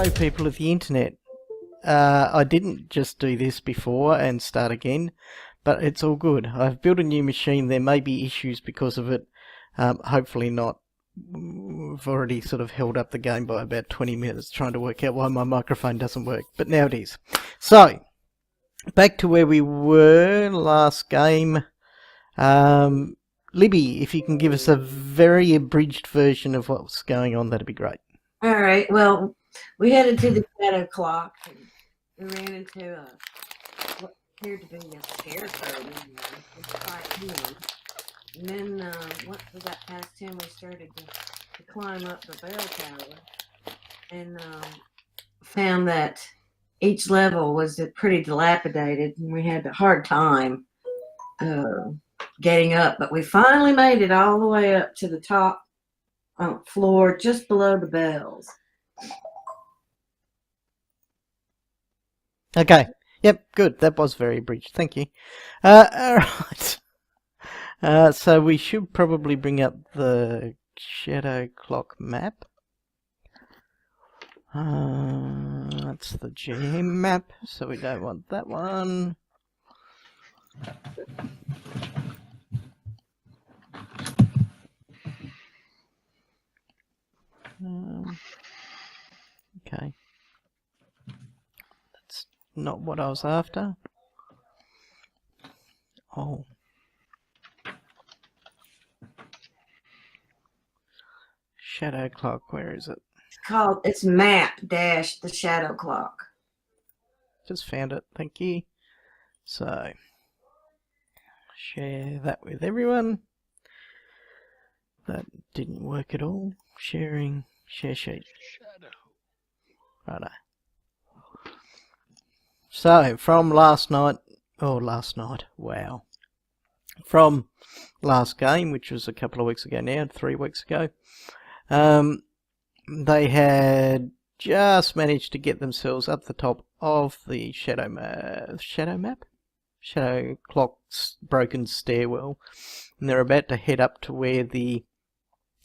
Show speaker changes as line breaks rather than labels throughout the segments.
Hello, people of the internet. I didn't just do this before and start again, but it's all good. I've built a new machine. There may be issues because of it. Hopefully not. I've already sort of held up the game by about 20 minutes trying to work out why my microphone doesn't work, but now it is. So, back to where we were last game. Libby, if you can give us a very abridged version of what's going on, that'd be great.
All right. Well, we headed to the shadow clock and we ran into what appeared to be a scarecrow. And then once we got past him, we started to climb up the bell tower and found that each level was pretty dilapidated, and we had a hard time getting up. But we finally made it all the way up to the top floor, just below the bells.
Okay. Yep, good. That was very abridged. Thank you. Alright. So we should probably bring up the shadow clock map. That's the GM map, so we don't want that one. Okay. That's not what I was after. Oh. Shadow clock, where is it?
It's map dash the shadow clock.
Just found it, thank you. So, share that with everyone. That didn't work at all. Sharing, share sheet. Righto. So, from last night, wow. From last game, which was a couple of weeks ago now, 3 weeks ago, they had just managed to get themselves up the top of the shadow clock's broken stairwell, and they're about to head up to where the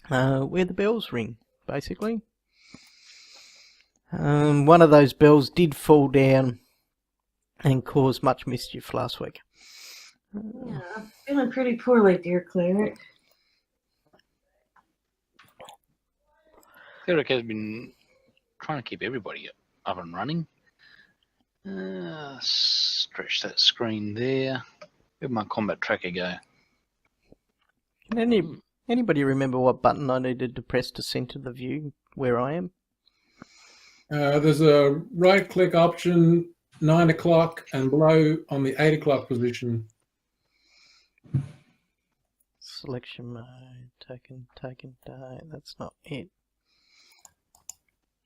bells ring, basically. One of those bells did fall down and cause much mischief last week.
Yeah, I'm feeling pretty poorly, dear Cleric.
Cleric has been trying to keep everybody up and running. Stretch that screen there. Where'd my combat tracker go?
Can anybody remember what button I needed to press to center the view where I am?
There's a right-click option, 9 o'clock, and below on the 8 o'clock position.
Selection mode, token, that's not it.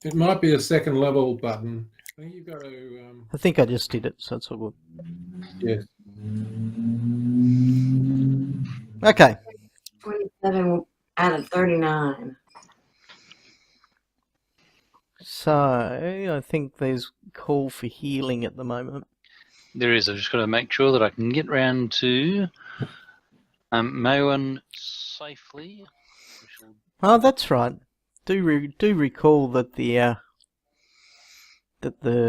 It might be a second level button. I think you've got to...
I think I just did it, so it's all good.
Yes.
Okay.
27 out of 39.
So, I think there's call for healing at the moment.
There is. I've just got to make sure that I can get round to Moen safely.
Oh, that's right. Do recall that the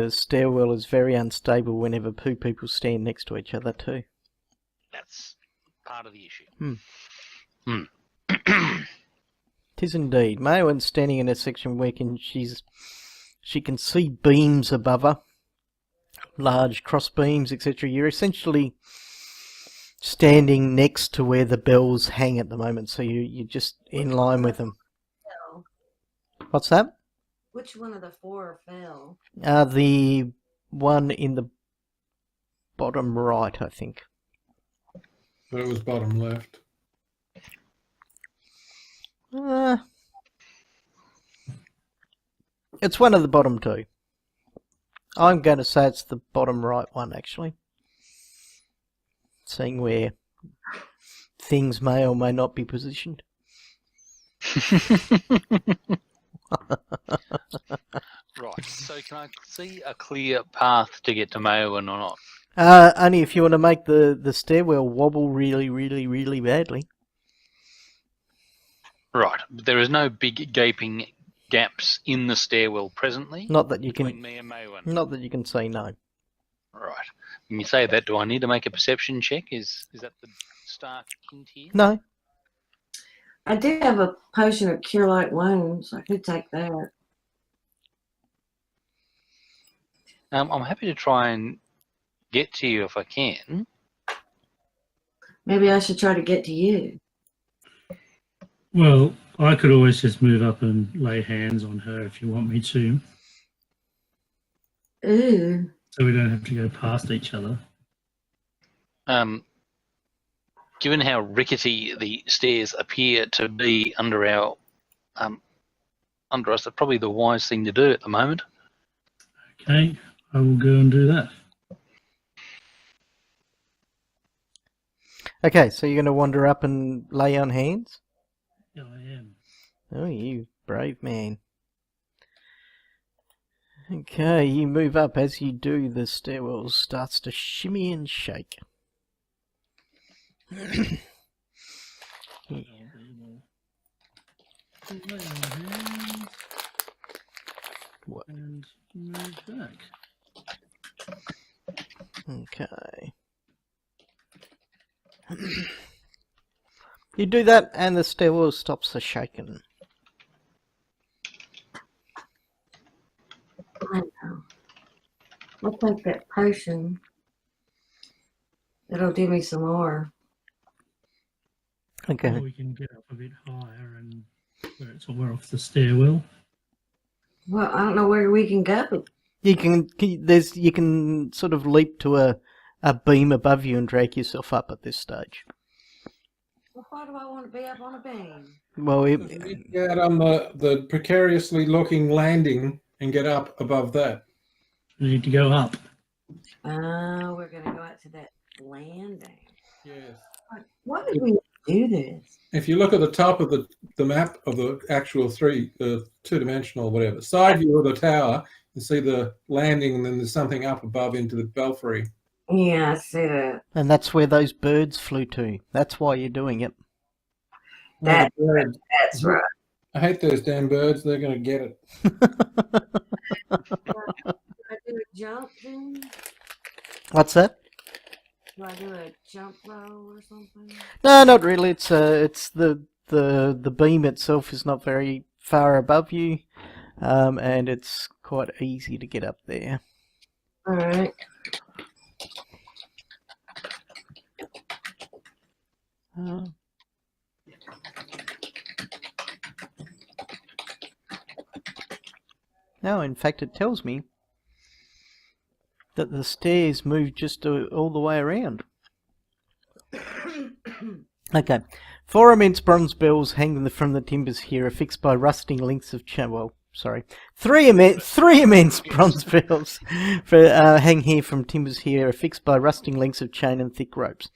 stairwell is very unstable whenever two people stand next to each other too.
That's part of the issue.
Tis indeed. Mayowen's standing in a section where she can see beams above her, large cross beams, etc. You're essentially standing next to where the bells hang at the moment, so you're just in line with them. What's that?
Which one of the four fell?
The one in the bottom right, I think.
But it was bottom left.
It's one of the bottom two. I'm going to say it's the bottom right one, actually. Seeing where things may or may not be positioned.
Right, so can I see a clear path to get to Moen or not?
Only if you want to make the stairwell wobble really, really, really badly.
Right, but there is no big gaping gaps in the stairwell presently?
Not that you
between
can.
me and Maywin?
Not that you can say no.
Right. When you say that, do I need to make a perception check? Is that the stark hint here?
No.
I do have a potion of cure light wounds. I could take that.
I'm happy to try and get to you if I can.
Maybe I should try to get to you.
Well, I could always just move up and lay hands on her if you want me to,
Ooh.
so we don't have to go past each other.
Given how rickety the stairs appear to be under our under us, that's probably the wise thing to do at the moment.
Okay, I will go and do that.
Okay, so you're going to wander up and lay on hands?
Yeah, I am.
Oh, you brave man. Okay, you move up. As you do, the stairwell starts to shimmy and shake. Yeah.
Lay on hands
What?
and move back.
Okay. You do that, and the stairwell stops the shaking.
I know. I'll take that potion. It'll do me some more.
Okay.
Or we can get up a bit higher and where it's all off the stairwell.
Well, I don't know where we can go.
You can sort of leap to a beam above you and drag yourself up at this stage.
Well, why do I want to be up on a beam?
Well,
You need to get on the precariously looking landing and get up above that.
We need to go up.
Oh, we're going to go out to that landing.
Yes.
Why did we do this?
If you look at the top of the map of the actual two-dimensional whatever side view of the tower, you see the landing, and then there's something up above into the belfry.
Yeah, I see that.
and that's where those birds flew to. That's why you're doing it.
That-
The birds.
That's right.
I hate those damn birds. They're going to get it.
Do I do a jump then?
What's that?
Do I do a jump roll or something?
No, not really. It's the beam itself is not very far above you, and it's quite easy to get up there.
All right.
No, in fact, it tells me that the stairs move just all the way around. Okay. 4 immense bronze bells hanging from the timbers here, affixed by rusting lengths of chain. Well, sorry, three immense bronze bells hang here from timbers here, affixed by rusting lengths of chain and thick ropes.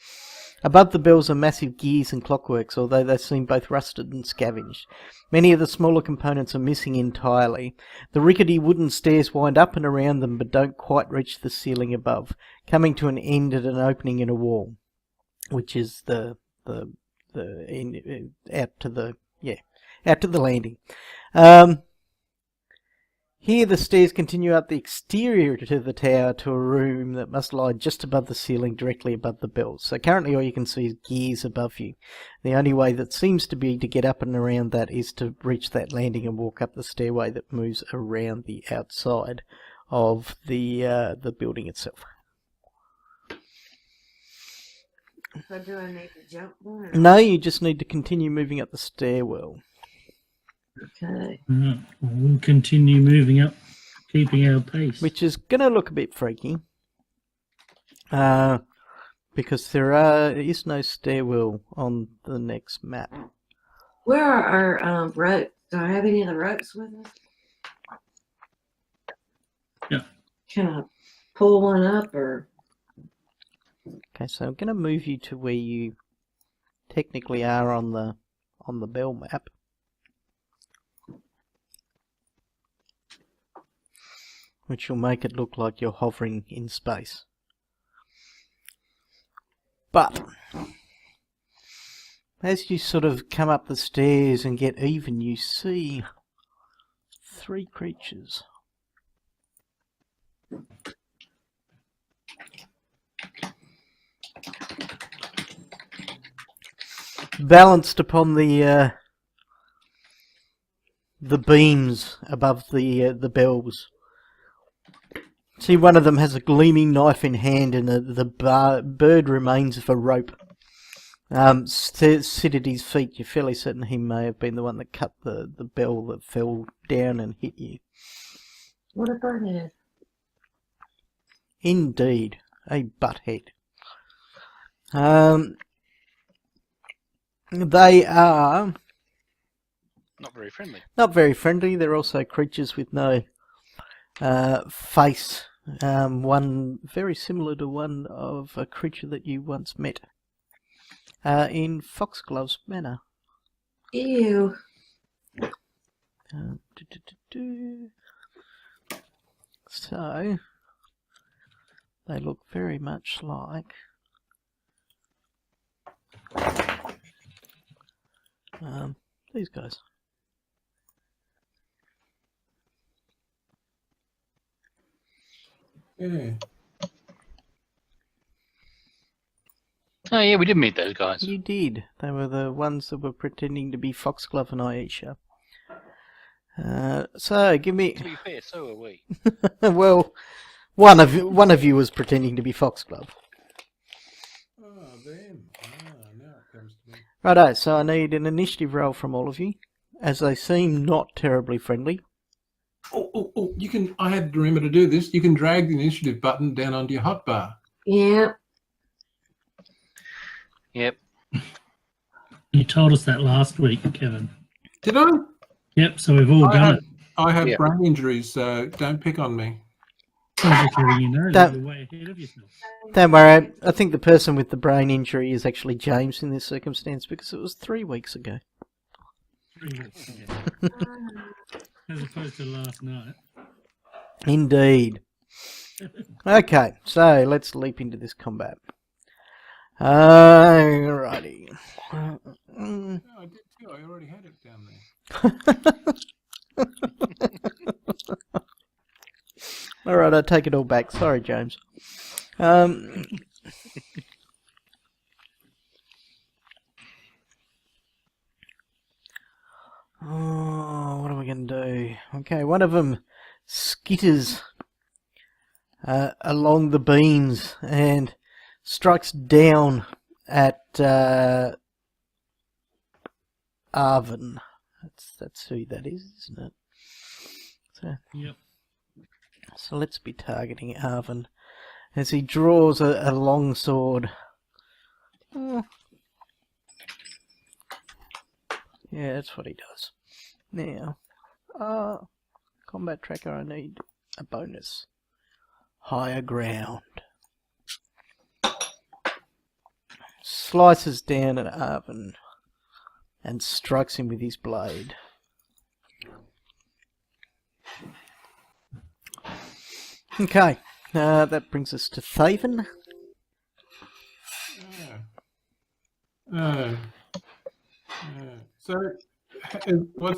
Above the bells are massive gears and clockworks, although they seem both rusted and scavenged. Many of the smaller components are missing entirely. The rickety wooden stairs wind up and around them, but don't quite reach the ceiling above, coming to an end at an opening in a wall, which is the end, out to the landing. Here the stairs continue up the exterior to the tower to a room that must lie just above the ceiling, directly above the bells. So currently all you can see is gears above you. The only way that seems to be to get up and around that is to reach that landing and walk up the stairway that moves around the outside of the building itself.
So do I need to jump one?
No, you just need to continue moving up the stairwell.
Okay.
We'll continue moving up, keeping our pace.
Which is going to look a bit freaky. Because there is no stairwell on the next map.
Where are our ropes? Do I have any of the ropes with us?
Yeah.
Can I pull one up or?
Okay, so I'm going to move you to where you technically are on the bell map. Which will make it look like you're hovering in space. But as you sort of come up the stairs and get even, you see 3 creatures. Balanced upon the beams above the bells. See, one of them has a gleaming knife in hand, and the bird remains of a rope. Sit at his feet. You're fairly certain he may have been the one that cut the bell that fell down and hit you.
What a bird is.
Indeed, a butthead. They are
Not very friendly.
not very friendly. They're also creatures with no face. One very similar to one of a creature that you once met in Foxglove's Manor.
Ew.
So they look very much like these guys.
Yeah.
Oh yeah, we did meet those guys.
You did. They were the ones that were pretending to be Foxglove and Aisha. So give
To
me.
be fair, so are we.
Well, one of you was pretending to be Foxglove.
Oh, them. Now it comes to me.
Righto. So I need an initiative roll from all of you, as they seem not terribly friendly.
Oh, you can, I had to remember to do this. You can drag the initiative button down onto your hotbar.
Yeah.
Yep.
You told us that last week, Kevin.
Did I?
Yep, so we've all done it.
I have
Yeah.
brain injuries, so don't pick on me.
I was just letting you know that you're way ahead of yourself.
Don't worry. I think the person with the brain injury is actually James in this circumstance because it was 3 weeks ago.
3 weeks ago. As opposed to last night.
Indeed. Okay, so let's leap into this combat. Alrighty.
No, I did too. I already had it down there.
Alright, I take it all back. Sorry, James. Oh, what am I going to do? Okay, one of them skitters along the beams and strikes down at Arvin. That's who that is, isn't it?
Yep.
So let's be targeting Arvin as he draws a long sword. Yeah, that's what he does. Now, combat tracker, I need a bonus. Higher ground. Slices down at Arvin and strikes him with his blade. Okay, that brings us to Thaven.
So,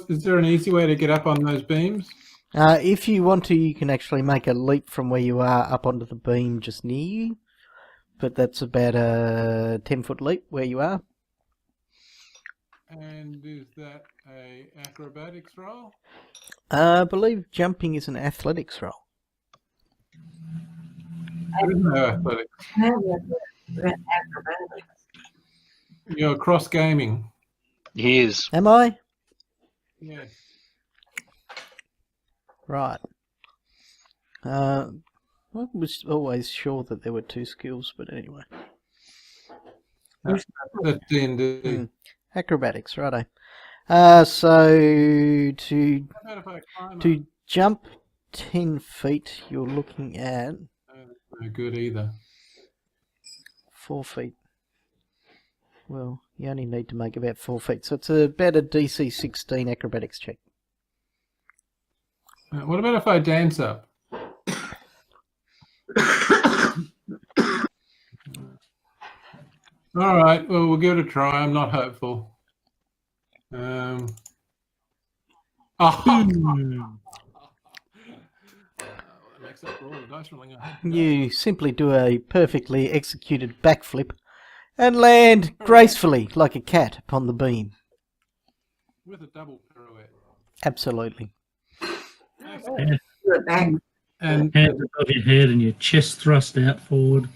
is there an easy way to get up on those beams?
If you want to, you can actually make a leap from where you are up onto the beam just near you. But that's about a 10-foot leap where you are.
And is that a acrobatics roll?
I believe jumping is an athletics roll.
There is no athletics.
Acrobatics.
You're cross gaming.
He is.
Am I?
Yes.
Right. I was always sure that there were 2 skills, but anyway.
That's D&D.
Acrobatics, righto. So to
How about if I climb up?
to jump 10 feet, you're looking at
No, that's no good either.
4 feet. Well, you only need to make about 4 feet, so it's about a DC 16 acrobatics check.
What about if I dance up? All right. Well, we'll give it a try. I'm not hopeful. Oh,
Boom.
that makes up for all the dice rolling I had.
You simply do a perfectly executed backflip and land gracefully like a cat upon the beam.
With a double pirouette.
Absolutely.
Excellent.
Do it back.
And
Hands above your head and your chest thrust out forward.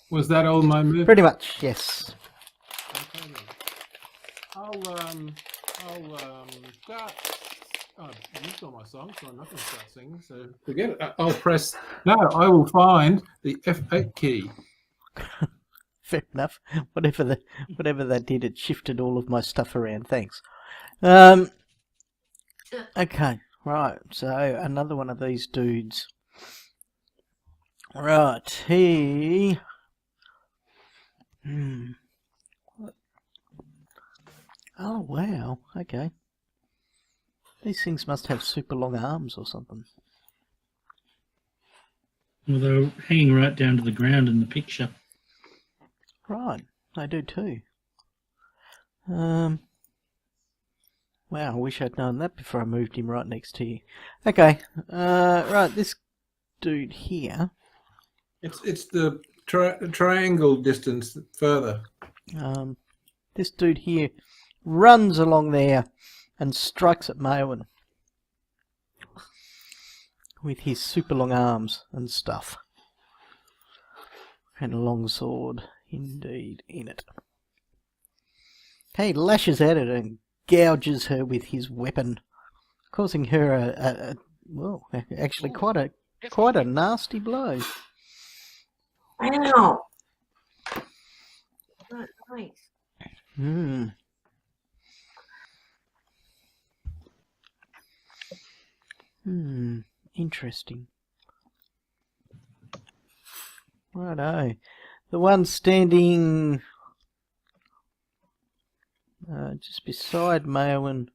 was that all my move?
Pretty much, yes.
Okay, then. I'll start. Oh, I've used all my songs, so I'm not going to start singing. So forget it. I'll press. No, I will find the F8 key.
Fair enough. Whatever that did, it shifted all of my stuff around. Thanks. Okay, right. So another one of these dudes. Right, he. Oh wow. Okay. These things must have super long arms or something.
Well, they're hanging right down to the ground in the picture.
Right, they do too. Wow, I wish I'd known that before I moved him right next to you. Okay, right, this dude here.
It's the triangle distance further.
This dude here runs along there and strikes at Maewyn with his super long arms and stuff. And a long sword, indeed, in it. He lashes at it and gouges her with his weapon, causing her well, actually quite a nasty blow.
Ow! Not nice.
Interesting. Righto. The one standing just beside Maewyn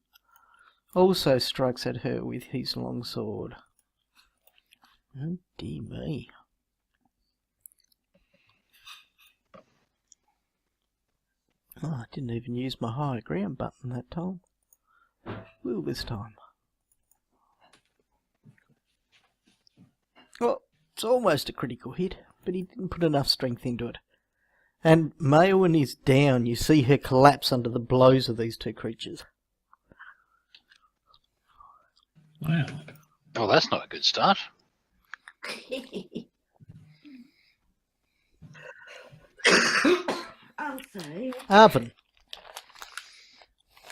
also strikes at her with his long sword. Oh dear me. Oh, I didn't even use my higher ground button that time. Will this time. Well, it's almost a critical hit, but he didn't put enough strength into it. And Maewyn is down. You see her collapse under the blows of these two creatures.
Wow.
Well, that's not a good start.
I'll say.
Arvin.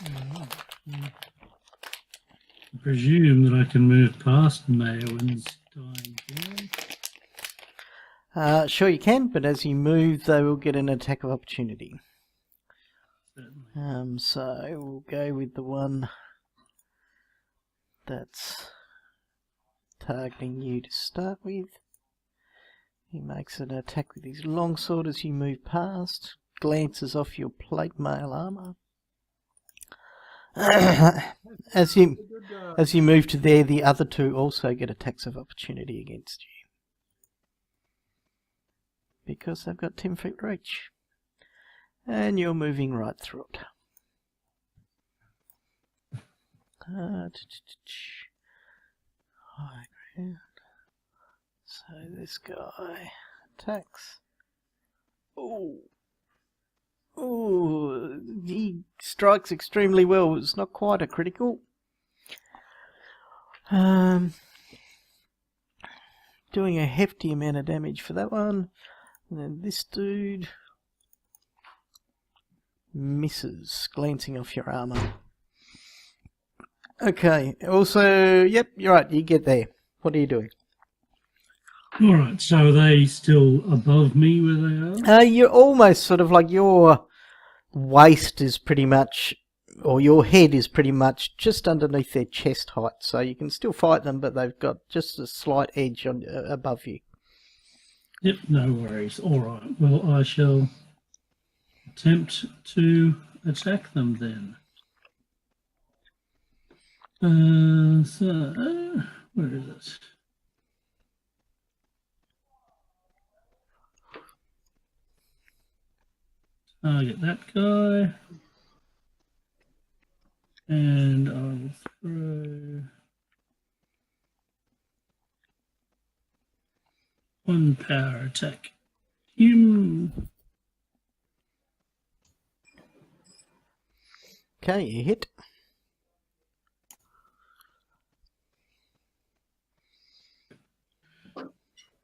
I presume that I can move past Maewyn's dying form.
Sure you can, but as you move, they will get an attack of opportunity.
Certainly.
So we'll go with the one that's targeting you to start with. He makes an attack with his longsword as you move past, glances off your plate mail armor. As you move to there, the other two also get attacks of opportunity against you. Because they've got 10 feet reach. And you're moving right through it. High ground. So this guy attacks. Ooh. Ooh, he strikes extremely well. It's not quite a critical. Doing a hefty amount of damage for that one. And then this dude misses, glancing off your armor. Okay, also, yep, you're right, you get there. What are you doing?
Alright, so are they still above me where they are?
You're almost sort of like your waist is pretty much, or your head is pretty much just underneath their chest height. So you can still fight them, but they've got just a slight edge on above you.
Yep, no worries. Alright, well, I shall attempt to attack them then. Where is it? Target that guy. And I'll throw 1 power attack. Him.
Okay, you hit.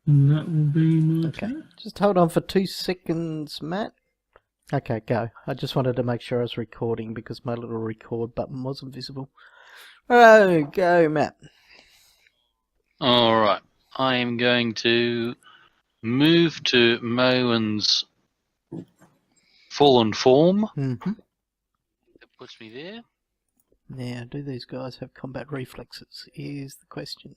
And that will be my
Okay,
turn.
just hold on for 2 seconds, Matt. Okay, go. I just wanted to make sure I was recording because my little record button wasn't visible. Oh, go, Matt.
All right. I am going to move to Moen's fallen form.
Mm-hmm.
That puts me there.
Now, do these guys have combat reflexes? Is the question.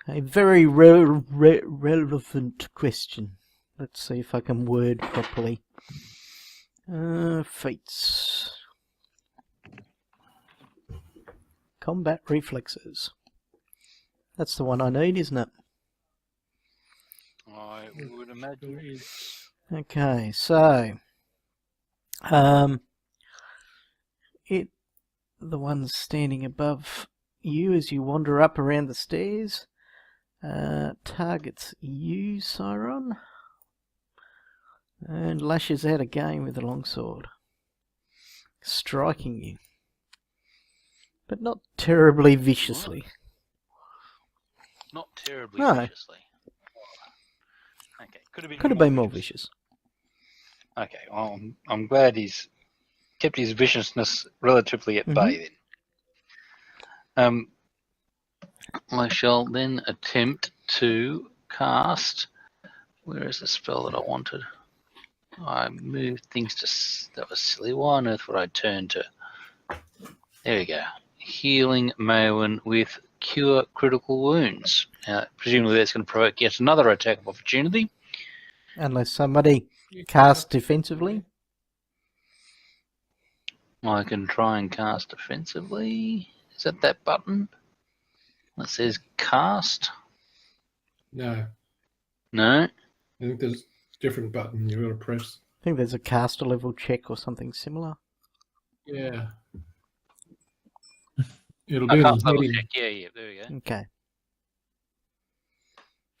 A very relevant question. Let's see if I can word properly. Feats. Combat reflexes. That's the one I need, isn't it?
I would imagine it is.
Okay, so the one standing above you as you wander up around the stairs targets you, Siron, and lashes out again with a longsword, striking you, but not terribly viciously.
Not terribly
No.
viciously. Okay,
Could have been more vicious.
Okay, well, I'm glad he's kept his viciousness relatively at bay then. I shall then attempt to cast. Where is the spell that I wanted? I moved things to. That was silly. Why on earth would I turn to? There we go. Healing Maewyn with Cure Critical Wounds. Presumably that's going to provoke yet another attack of opportunity.
Unless somebody casts defensively.
I can try and cast defensively. Is that button that says cast?
No,
No.
I think there's a different button you've got to press.
I think there's a caster level check or something similar.
Yeah. It'll
I
be in
can't
the
double
heading.
check. Yeah, there we go.
Okay.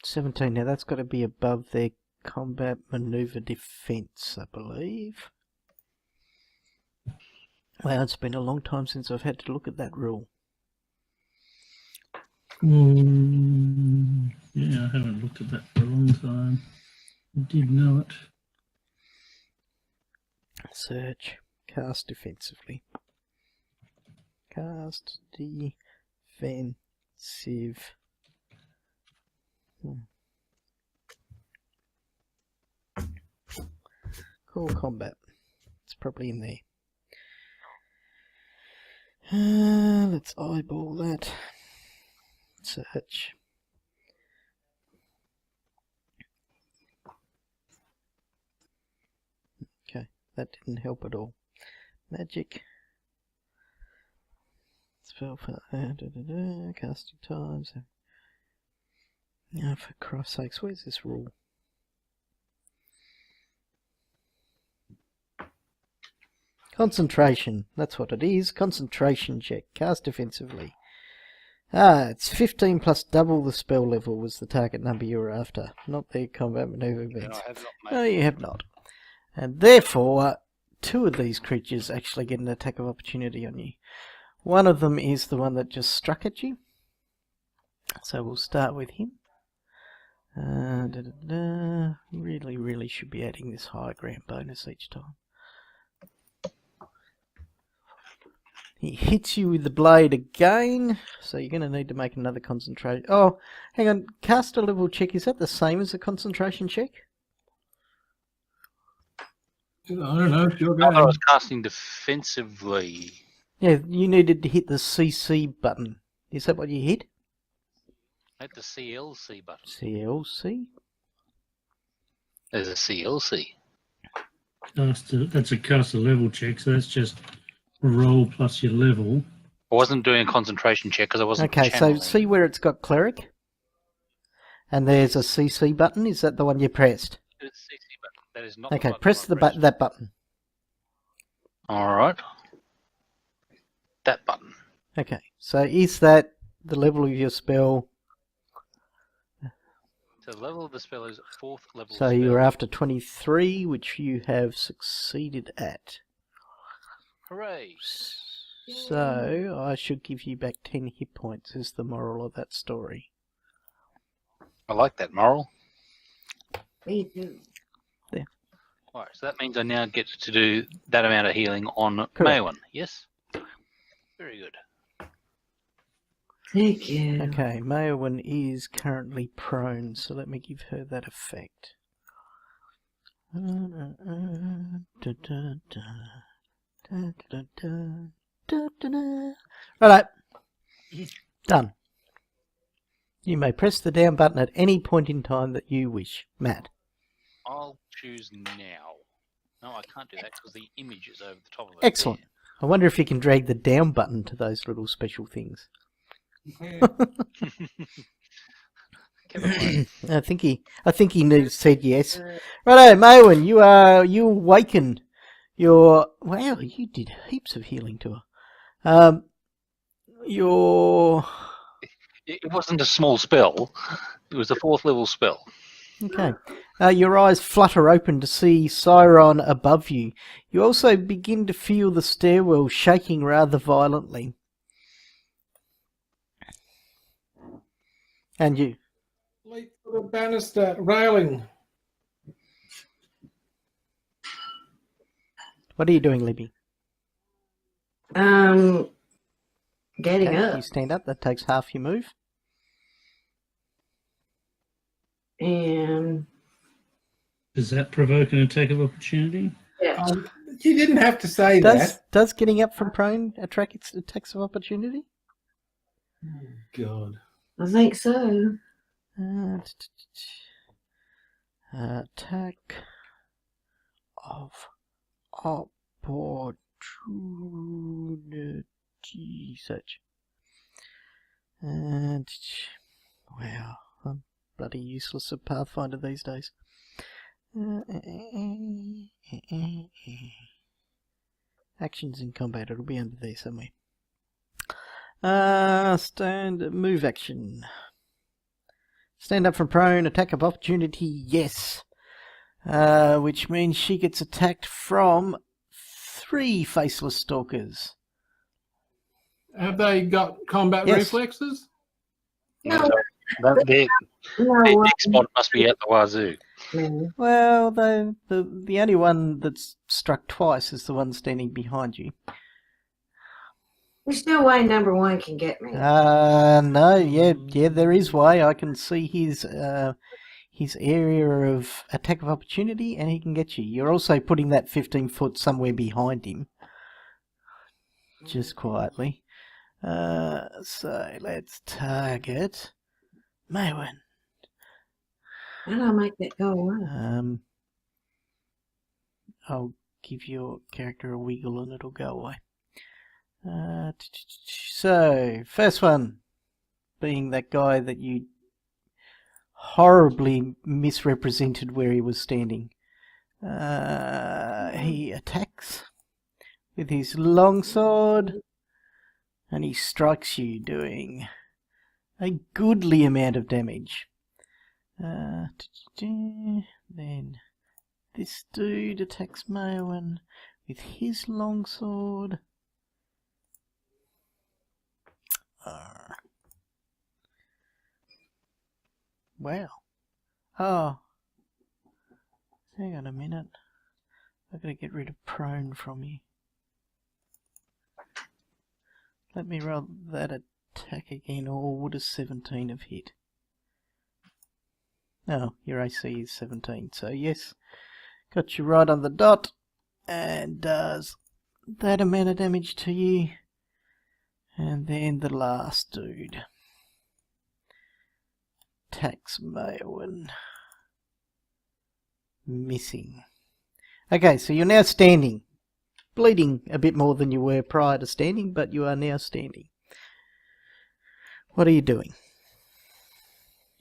17. Now that's got to be above their combat maneuver defense, I believe. Wow, it's been a long time since I've had to look at that rule.
Yeah, I haven't looked at that for a long time. I did know it.
Search. Cast defensively. Cast defensive. Cool combat. It's probably in there. Let's eyeball that. Search. Okay, that didn't help at all. Magic. Spell for casting times. Oh, for Christ's sakes, where's this rule? Concentration, that's what it is. Concentration check. Cast defensively. It's 15 plus double the spell level was the target number you were after, not the combat maneuver events.
I have not made
No, you have not. And therefore, 2 of these creatures actually get an attack of opportunity on you. One of them is the one that just struck at you. So we'll start with him. Really should be adding this high ground bonus each time. He hits you with the blade again, so you're going to need to make another concentration. Oh, hang on. Caster level check, is that the same as a concentration check?
I don't know. It's your
I thought I
game.
was casting defensively.
Yeah, you needed to hit the CC button. Is that what you hit?
Hit the CLC button.
CLC?
There's a CLC.
That's a caster level check, so that's just roll plus your level.
I wasn't doing a concentration check because I wasn't
Okay, so
channeling.
see where it's got cleric? And there's a CC button. Is that the one you pressed?
It's CC button. That is not the
Okay,
button
press
I pressed.
that button.
All right. That button.
Okay, so is that the level of your spell?
So the level of the spell is 4th level
So
spell.
you're after 23, which you have succeeded at.
Hooray!
So I should give you back 10 hit points is the moral of that story.
I like that moral.
Me too.
Alright, so that means I now get to do that amount of healing on
Correct.
Maewyn. Yes? Very good.
Thank you.
Okay, Maewyn is currently prone, so let me give her that effect. Righto. Done. You may press the down button at any point in time that you wish. Matt.
I'll choose now. No, I can't do that because the image is over the top of it.
Excellent. I wonder if you can drag the down button to those little special things. I think he said yes. Righto, Maewyn, you awaken your wow, you did heaps of healing to her.
It wasn't a small spell. It was a 4th level spell.
Okay. Your eyes flutter open to see Siron above you. You also begin to feel the stairwell shaking rather violently. And you.
Leap for the banister railing.
What are you doing, Libby?
Getting
Okay,
up.
you stand up. That takes half your move.
And
Does that provoke an attack of opportunity?
yeah.
You didn't have to say that.
Does getting up from prone attract attacks of opportunity?
Oh, God.
I think so.
Attack of opportunity. Search. And wow, I'm bloody useless at Pathfinder these days. Actions in combat. It'll be under there somewhere. Stand move action. Stand up from prone. Attack of opportunity. Yes. Which means she gets attacked from 3 faceless stalkers.
Have they got combat
Yes.
reflexes?
No.
Their
No.
dick spot must be at the wazoo.
No.
Well, the only one that's struck twice is the one standing behind you.
There's no way number 1 can get me.
No, yeah, there is way. I can see his area of attack of opportunity, and he can get you. You're also putting that 15 foot somewhere behind him, just quietly. So let's target Maewyn.
How do I make that go away?
I'll give your character a wiggle and it'll go away. So, first one being that guy that you horribly misrepresented where he was standing. He attacks with his longsword and he strikes you, doing a goodly amount of damage. Then this dude attacks Maewyn with his longsword. Wow. Oh. Hang on a minute. I've got to get rid of prone from you. Let me roll that attack again. Or would a 17 have hit? Oh, your AC is 17. So yes, got you right on the dot. And does that amount of damage to you. And then the last dude attacks Maewyn. Missing. Okay, so you're now standing. Bleeding a bit more than you were prior to standing, but you are now standing. What are you doing?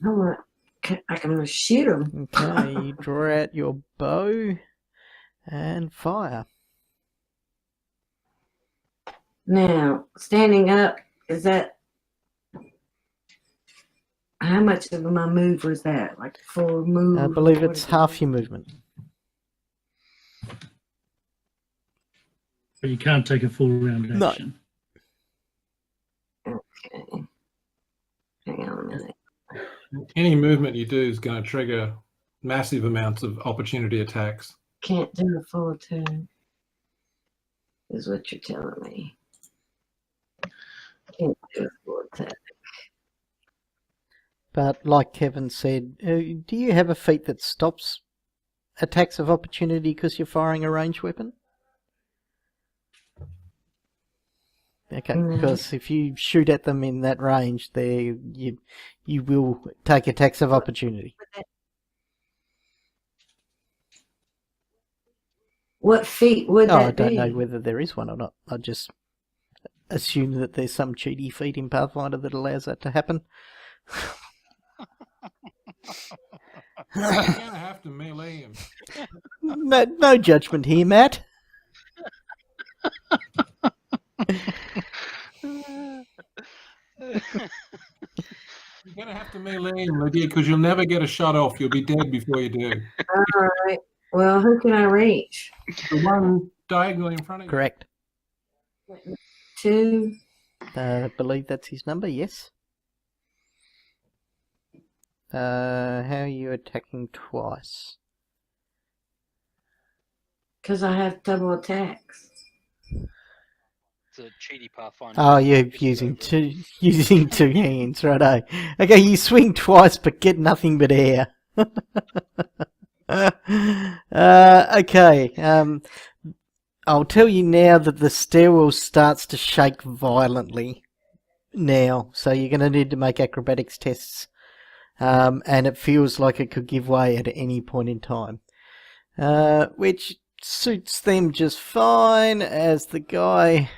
I'm gonna shoot him.
Okay, you draw out your bow and fire.
Now, standing up, is that How much of my move was that? Like full move?
I believe
What
it's
is it?
half your movement.
But you can't take a full round
No.
action.
Okay. Hang on a minute.
Any movement you do is going to trigger massive amounts of opportunity attacks.
Can't do a full turn. Is what you're telling me. Can't do a full attack.
But like Kevin said, do you have a feat that stops attacks of opportunity because you're firing a ranged weapon? Okay,
No.
because if you shoot at them in that range, you will take attacks of opportunity.
What feat would
Oh,
that
I don't
be?
know whether there is one or not. I just assume that there's some cheaty feat in Pathfinder that allows that to happen.
You're going to have to melee him.
No judgment here, Matt.
You're going to have to melee him, Lydia, because you'll never get a shot off. You'll be dead before you do.
All right. Well, who can I reach?
The one diagonally in front of you.
Correct.
2.
I believe that's his number, yes. How are you attacking twice?
Because I have double attacks.
It's a cheaty Pathfinder.
Oh, you're using two hands, righto. Okay, you swing twice but get nothing but air. Okay, I'll tell you now that the stairwell starts to shake violently now, so you're going to need to make acrobatics tests, and it feels like it could give way at any point in time, which suits them just fine as the guy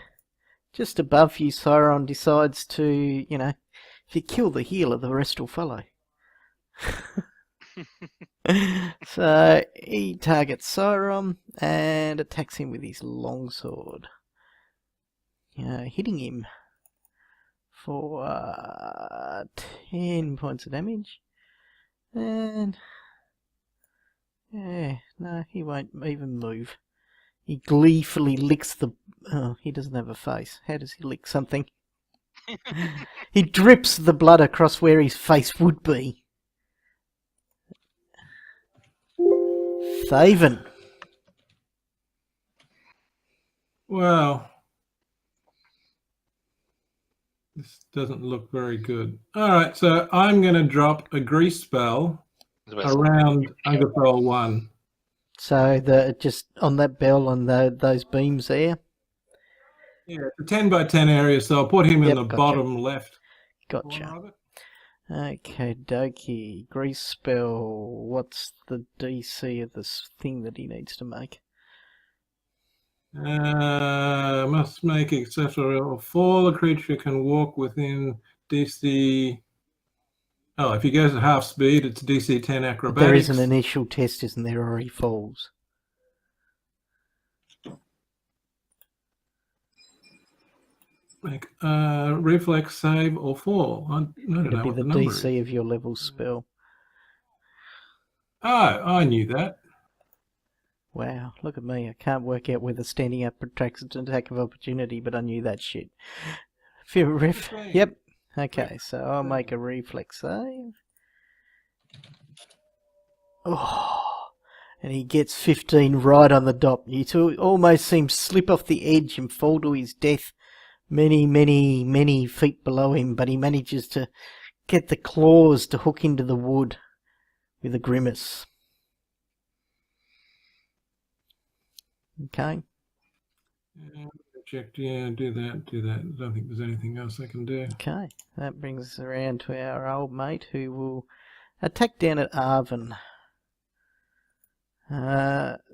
just above you, Siron, decides to, if you kill the healer, the rest will follow. So he targets Siron and attacks him with his longsword, hitting him for 10 points of damage. And yeah, no, he won't even move. He gleefully licks the... Oh, he doesn't have a face. How does he lick something? He drips the blood across where his face would be. Thaven.
Well, this doesn't look very good. All right, so I'm going to drop a grease spell around Underfell 1.
So just on that bell on those beams there.
Yeah, it's a 10 by 10 area, so I'll put him in
Yep,
the
gotcha.
bottom left
Gotcha.
corner of it.
Okay, dokie. Grease spell. What's the DC of this thing that he needs to make?
Must make exceptional 4. The creature can walk within DC. Oh, if he goes at half speed, it's DC 10 acrobatics.
There is an initial test, isn't there, or he falls?
Make reflex save or fall. I don't
It'll
know
be
what
the
the number
DC
is.
of your level spell.
Oh, I knew that.
Wow, look at me. I can't work out whether standing up attracts an attack of opportunity, but I knew that shit. Yep. Okay, so I'll make a reflex save. Oh, and he gets 15 right on the dot. You two almost see him slip off the edge and fall to his death many feet below him, but he manages to get the claws to hook into the wood with a grimace. Okay.
Check, yeah, do that. I don't think there's anything else I can do.
Okay, that brings us around to our old mate who will attack down at Arvin.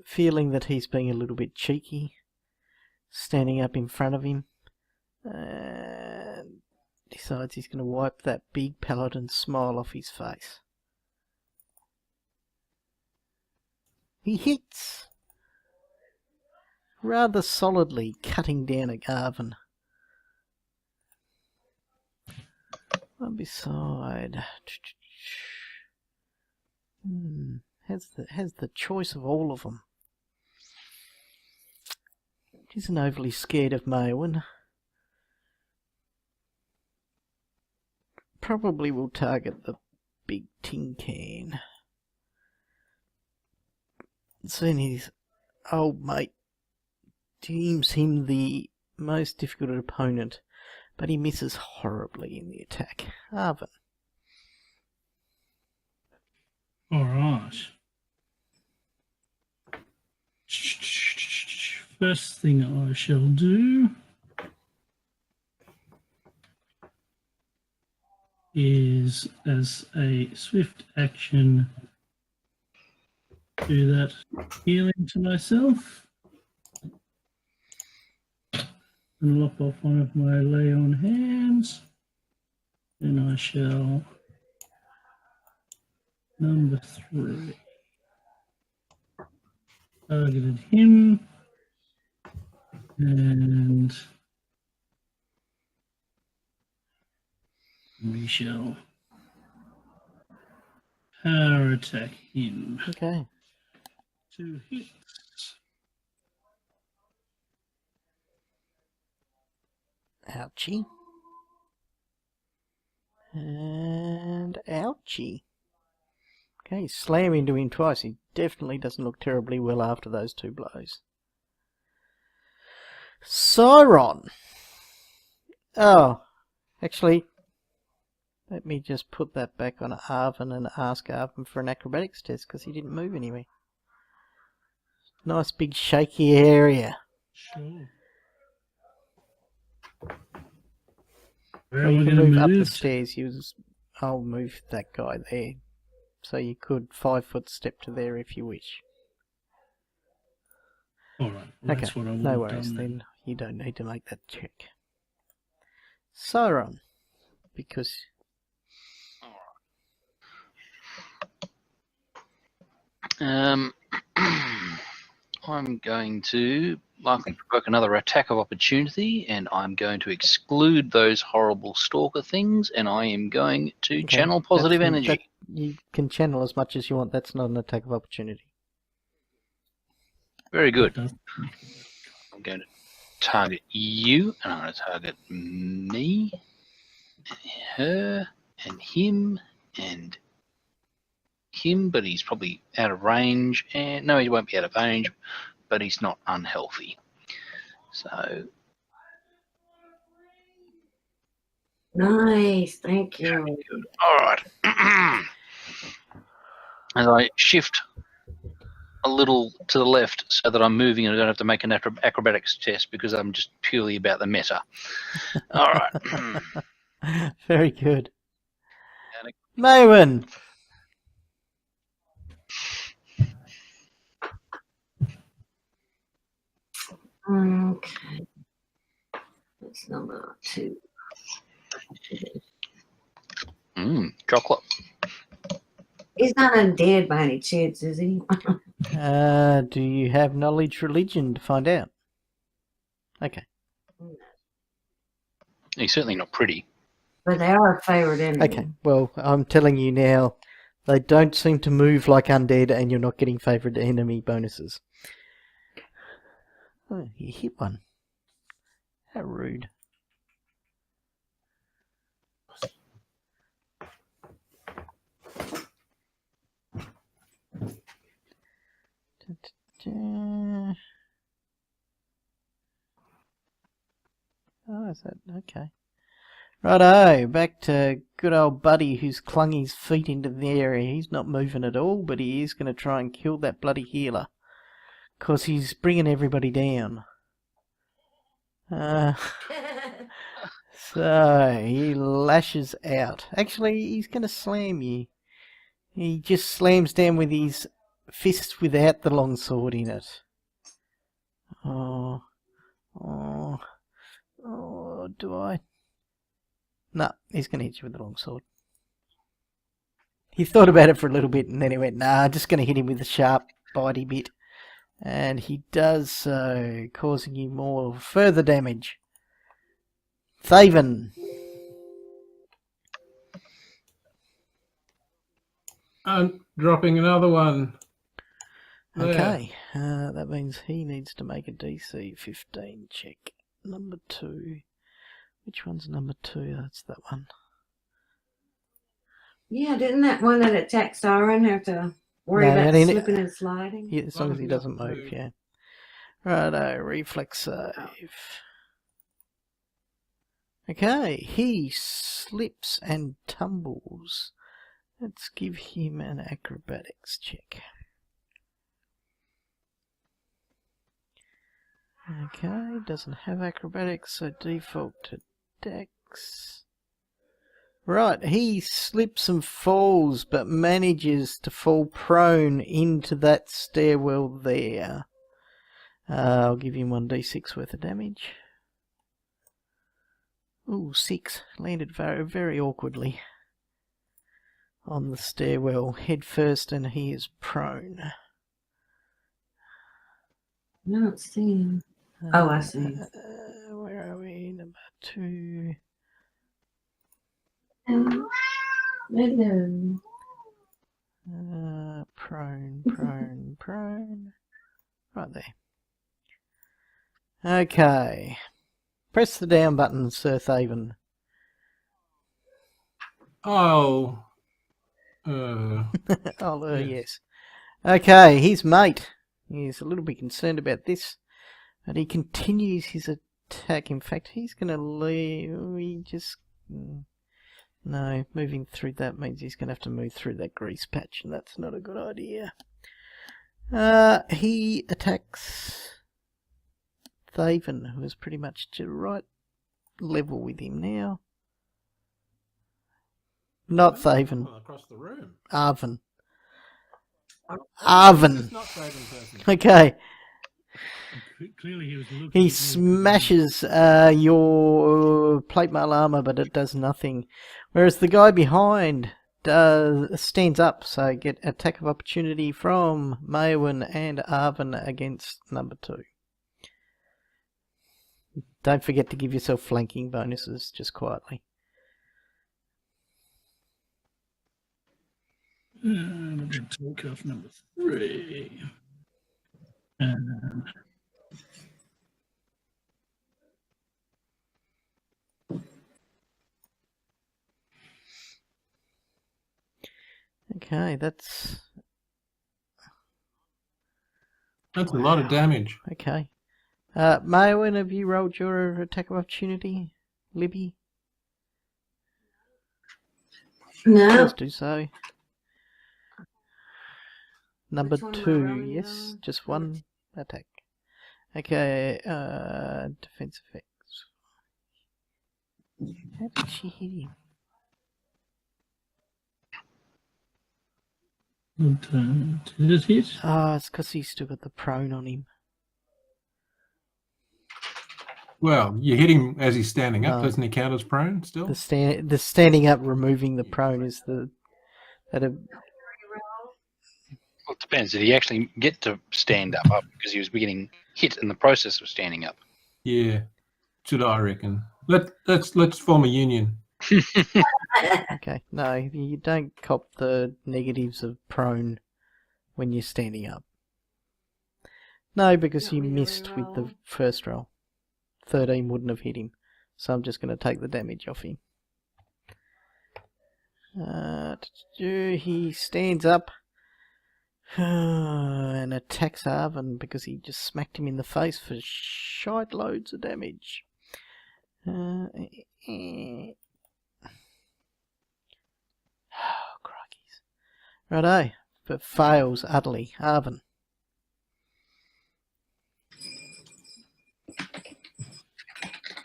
Feeling that he's being a little bit cheeky, standing up in front of him, and decides he's going to wipe that big paladin smile off his face. He hits rather solidly, cutting down at Arvin. One beside. Has the choice of all of them. Isn't overly scared of Maewyn. Probably will target the big tin can. Seeing his old mate deems him the most difficult opponent, but he misses horribly in the attack. Arvin.
All right. First thing I shall do is, as a swift action, do that healing to myself and lop off one of my lay on hands. Then I shall number 3. Targeted him, and we shall power attack him.
Okay.
2 hits.
Ouchie. And ouchie. Okay, slam into him twice. He definitely doesn't look terribly well after those 2 blows. Sauron. Oh, actually, let me just put that back on Arvin and ask Arvin for an acrobatics test because he didn't move anyway. Nice big shaky area.
Sure.
Well, you can move up the stairs. I'll move that guy there. So you could 5-foot step to there if you wish.
All right. Well, that's
Okay,
what I would
no
have
worries
done
then. You don't need to make that check. Sauron, because...
I'm going to likely provoke another attack of opportunity, and I'm going to exclude those horrible stalker things, and I am going to channel positive energy.
You can channel as much as you want. That's not an attack of opportunity.
Very good. I'm going to target you, and I'm going to target me, and her, and him, but he's probably out of range. And no, he won't be out of range, but he's not unhealthy. So
Nice, thank you.
all right. As I shift a little to the left so that I'm moving and I don't have to make an acrobatics test because I'm just purely about the meta. All right.
Very good. Maewyn.
Okay. That's number 2.
Chocolate.
He's not undead by any chance, is he?
Do you have knowledge religion to find out? Okay.
He's certainly not pretty.
But they are a favorite enemy.
Okay, well, I'm telling you now, they don't seem to move like undead and you're not getting favourite enemy bonuses. Oh, you hit one. How rude. Oh, is that okay? Righto, back to good old Buddy who's clung his feet into the area. He's not moving at all, but he is going to try and kill that bloody healer. Because he's bringing everybody down. So, he lashes out. Actually, he's going to slam you. He just slams down with his fist without the longsword in it. Oh, do I? No, he's going to hit you with the longsword. He thought about it for a little bit and then he went, nah, I'm just going to hit him with a sharp, bitey bit. And he does so, causing you more further damage. Thaven.
And dropping another one. There.
Okay, that means he needs to make a DC 15 check. Number 2. Which one's number 2? That's that one.
Yeah, didn't that one that attacked Siren have to worry
No,
about
and he-
slipping and sliding?
Yeah, as long as he doesn't move, yeah. Righto, reflex save. Okay, he slips and tumbles. Let's give him an acrobatics check. Okay, doesn't have acrobatics, so default to dex. Right, he slips and falls, but manages to fall prone into that stairwell there. I'll give him 1d6 worth of damage. Ooh, 6. Landed very, very awkwardly on the stairwell, head first, and he is prone.
I don't see him. Oh, I see.
Where are we? Number 2.
Hello.
Prone. Right there. Okay. Press the down button, Sir Thaven.
Oh.
Yes.
Yes.
Okay, his mate. He's a little bit concerned about this, but he continues his attack. In fact, he's going to leave. No, moving through that means he's going to have to move through that grease patch, and that's not a good idea. He attacks Thaven, who is pretty much to right level with him now. Not Thaven.
Across the room.
Arvin.
It's
Arvin.
not Thaven person.
Okay.
Clearly he was looking.
He
at you.
smashes your plate mail armor, but it does nothing. Whereas the guy behind stands up, so get attack of opportunity from Maewyn and Arvin against number 2. Don't forget to give yourself flanking bonuses, just quietly.
And I'm going to take off number 3. And
Okay, that's
A lot of damage.
okay. Maewyn, have you rolled your attack of opportunity? Libby?
No.
Please do so. Number
Which one am I
2,
rolling it
yes,
on?
just one attack. Okay, defense effects. How did she hit him?
did it hit?
Oh, it's because he's still got the prone on him.
Well, you hit him as he's standing up.
No.
Doesn't he count as prone still?
The standing up, removing the prone is the
Well, it depends. Did he actually get to stand up because he was getting hit in the process of standing up?
Yeah. Should I reckon? Let's form a union.
okay. No, you don't cop the negatives of prone when you're standing up. No, because you
Want me to
missed with the
reroll?
first roll. 13 wouldn't have hit him, so I'm just going to take the damage off him. He stands up and attacks Arvin because he just smacked him in the face for shite loads of damage. Oh, crikeys. Righto, but fails utterly. Arvin.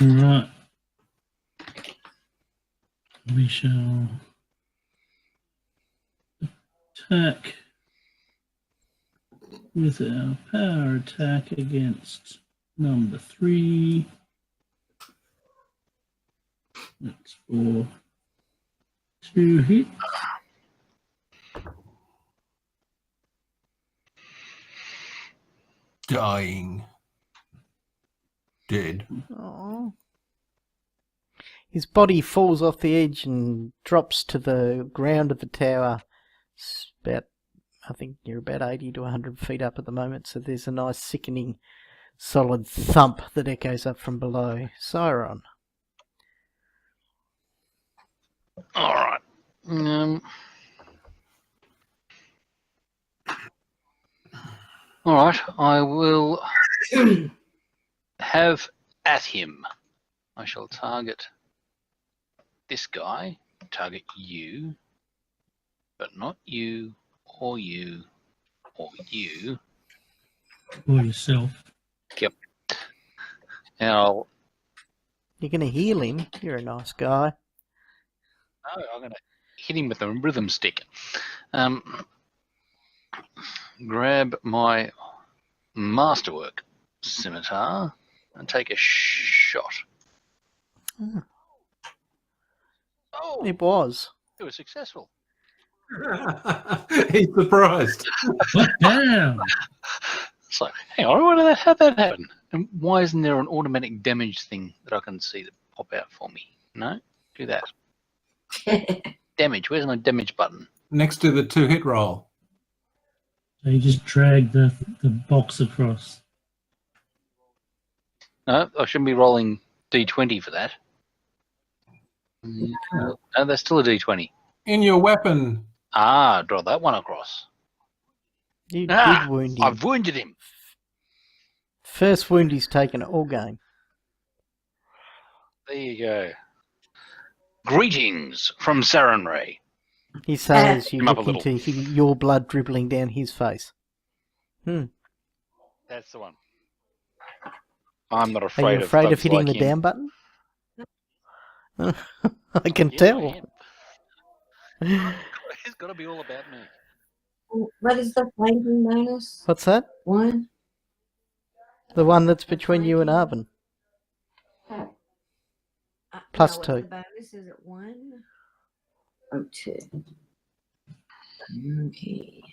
Right. We shall attack with our power attack against number 3. That's for 2 hits.
Dying. Dead.
Aww. His body falls off the edge and drops to the ground of the tower, I think you're about 80 to 100 feet up at the moment, so there's a nice sickening solid thump that echoes up from below. Siron.
All right. All right. I will have at him. I shall target this guy, target you, but not you, or you, or you.
Or yourself.
Yep. And I'll.
You're going to heal him. You're a nice guy.
No, I'm going to hit him with a rhythm stick. Grab my masterwork scimitar and take a shot.
Hmm.
Oh,
It was.
it was successful.
He's surprised.
What down?
It's like, hang on, how'd that happen? And why isn't there an automatic damage thing that I can see that pop out for me? No? Do that. Damage. Where's my damage button?
Next to the 2-hit roll.
So you just drag the box across.
No, I shouldn't be rolling D20 for that. No, that's still a D20.
In your weapon.
Ah, draw that one across.
You did wound him.
I've wounded him.
First wound he's taken all game.
There you go. Greetings from Sarenrae.
He says you
Him up
look
a little.
into your blood dribbling down his face.
That's the one. I'm not
Are
afraid
you afraid of
bugs
hitting
like
the
him.
down button? I can
Yes, I
tell.
am. It's got to be all about me.
What is the flanking bonus?
What's that?
1?
The one that's between you and Arvin. Plus
no,
2.
The bonus is at 1? Oh, 2. Okay.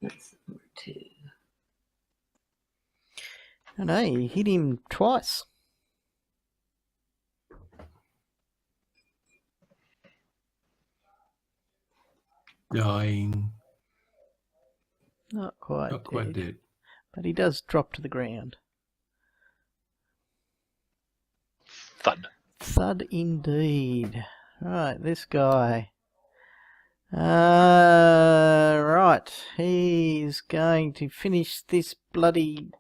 That's number 2.
I know, you hit him twice.
Dying.
Not quite
Not quite
dead.
dead.
But he does drop to the ground.
Thud.
Thud indeed. Right, this guy. Right, he's going to finish this bloody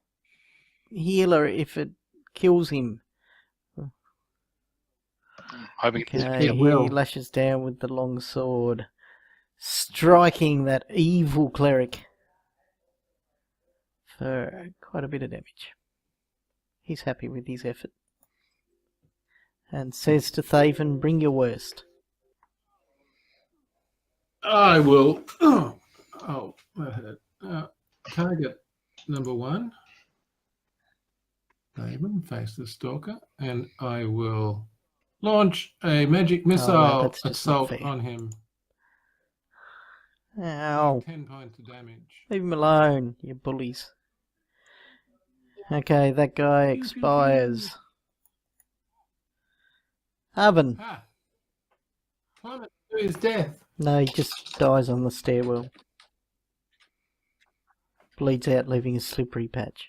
healer if it kills him.
Hoping it
Okay,
doesn't
he
kill.
will.
lashes down with the long sword, striking that evil cleric for quite a bit of damage. He's happy with his effort. And says to Thaven, bring your worst.
I will. Oh, that hurt. Target number 1. Raven, face the stalker, and I will launch a magic missile
that's just not
assault
fair.
on him.
Ow.
10 points of damage.
Leave him alone, you bullies. Okay, that guy expires. Arvin.
Ah! Plummet to his death.
No, he just dies on the stairwell. Bleeds out, leaving a slippery patch.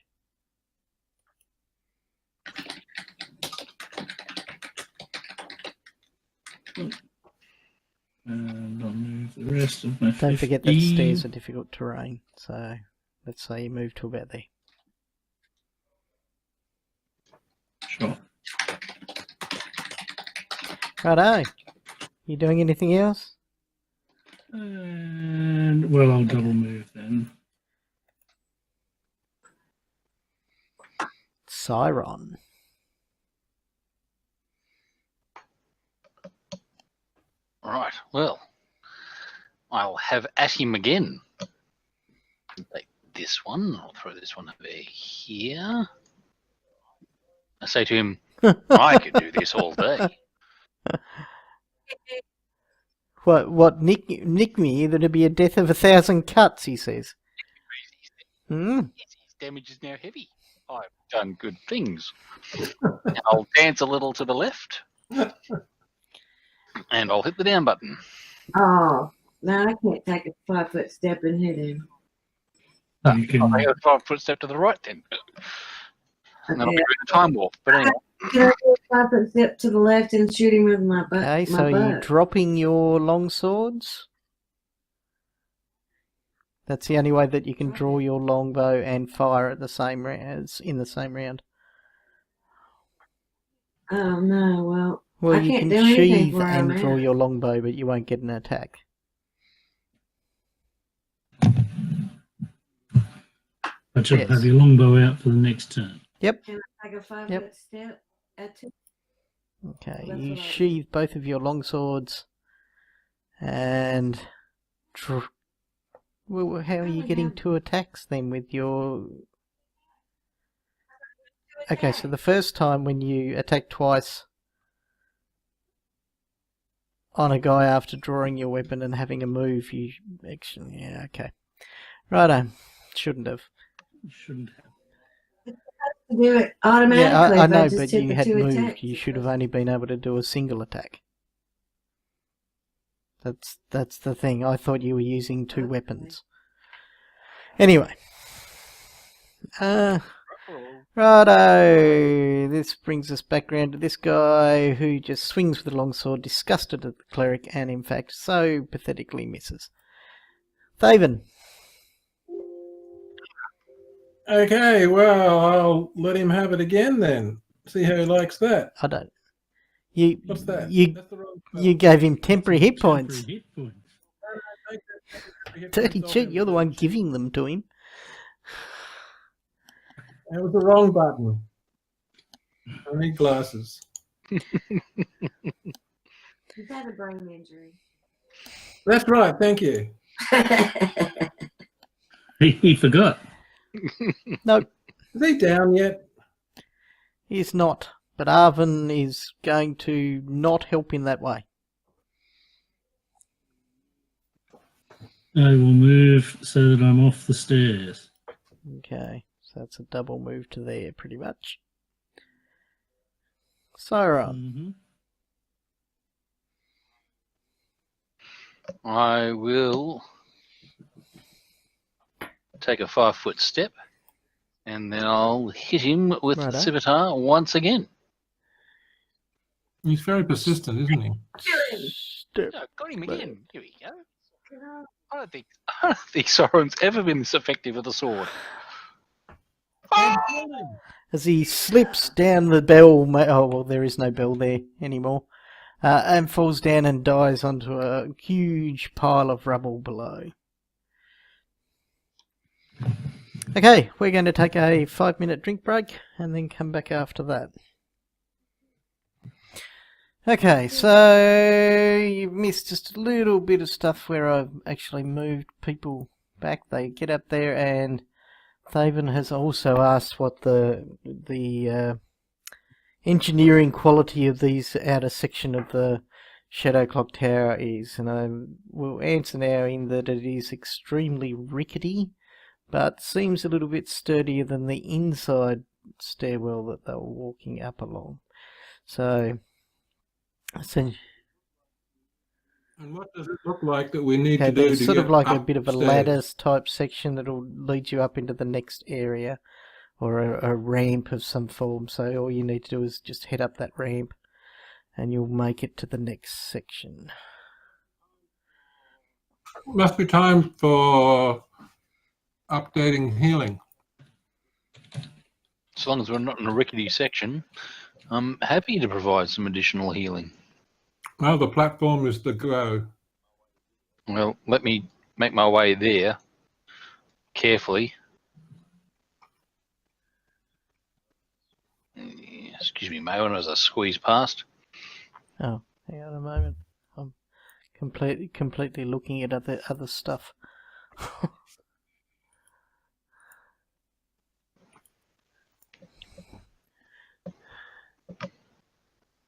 And I'll move the rest of my
Don't forget that
50.
stairs are difficult terrain, so let's say you move to about there.
Sure.
Righto. You doing anything else?
And, well, I'll double move then.
Siron.
Right, well, I'll have at him again. Take this one, I'll throw this one over here. I say to him, I could do this all day.
What, nick me? There'd be a death of 1,000 cuts, he says.
His damage is now heavy. I've done good things. I'll dance a little to the left. And I'll hit the down button.
Oh, no, I can't take a 5-foot step and hit him.
Oh,
You
I
can.
think a 5-foot step to the right then. And then I'll
Okay.
be doing a time warp. But anyway,
Can I do a 5-foot step to the left and shoot him with my butt?
Okay,
my
so are you
butt?
dropping your long swords? That's the only way that you can draw your longbow and fire at the same as in the same round.
Oh no, well,
Well,
I
you
can't
can
do anything
sheathe
where I'm
and draw
at.
your longbow, but you won't get an attack.
But you'll
Yes.
have your longbow out for the next turn.
Yep.
Can I take a 5-foot
Yep.
step at 2?
Okay,
That's
you
what I do.
sheathe both of your long swords and... Well, how are you getting 2 attacks then with your... Okay, so the first time when you attack twice on a guy after drawing your weapon and having a move, you actually... Yeah, okay. Righto. Shouldn't have.
You shouldn't have.
Do it automatically
Yeah, I
if I
know,
just
but
hit
you
the
had
2
moved.
attacks.
You should have only been able to do a single attack. That's the thing. I thought you were using 2
Okay.
weapons. Anyway. Righto. This brings us back round to this guy who just swings with a longsword, disgusted at the cleric, and in fact so pathetically misses. Thaven.
Okay, well, I'll let him have it again then. See how he likes that.
I don't. You.
What's that?
You.
That's the wrong
You gave him temporary hit
Temporary
points.
hit points.
Take that temporary hit
Dirty
points off
cheat.
him.
You're the one giving them to him.
That was the wrong button. I need glasses.
He's had a brain injury.
That's right, thank you.
He forgot.
Nope.
Is he down yet?
He's not. But Arvin is going to not help in that way.
I will move so that I'm off the stairs.
Okay. So that's a double move to there, pretty much. Sauron.
I will take a 5-foot step, and then I'll hit him with
Righto.
Scimitar once again.
He's very persistent, isn't he?
Step.
No, got him again. Here we go.
Can
I don't think Sauron's ever been this effective with a sword.
As he slips down the bell, oh well, there is no bell there anymore, and falls down and dies onto a huge pile of rubble below. Okay, we're going to take a 5-minute drink break and then come back after that. Okay, so you've missed just a little bit of stuff where I've actually moved people back. They get up there, and Thaven has also asked what the engineering quality of these outer section of the Shadow Clock Tower is, and I will answer now in that it is extremely rickety, but seems a little bit sturdier than the inside stairwell that they were walking up along. So,
And what does it look like that we need
okay,
to do
there's
to
sort
get
of like a
up
bit of a
stairs?
ladder type section that'll lead you up into the next area, or a ramp of some form. So all you need to do is just head up that ramp, and you'll make it to the next section.
Must be time for updating healing.
As long as we're not in a rickety section, I'm happy to provide some additional healing.
Well, the platform is the go.
Well, let me make my way there carefully. Excuse me, Mayon, as I squeeze past.
Oh, hang on a moment. I'm completely looking at other stuff.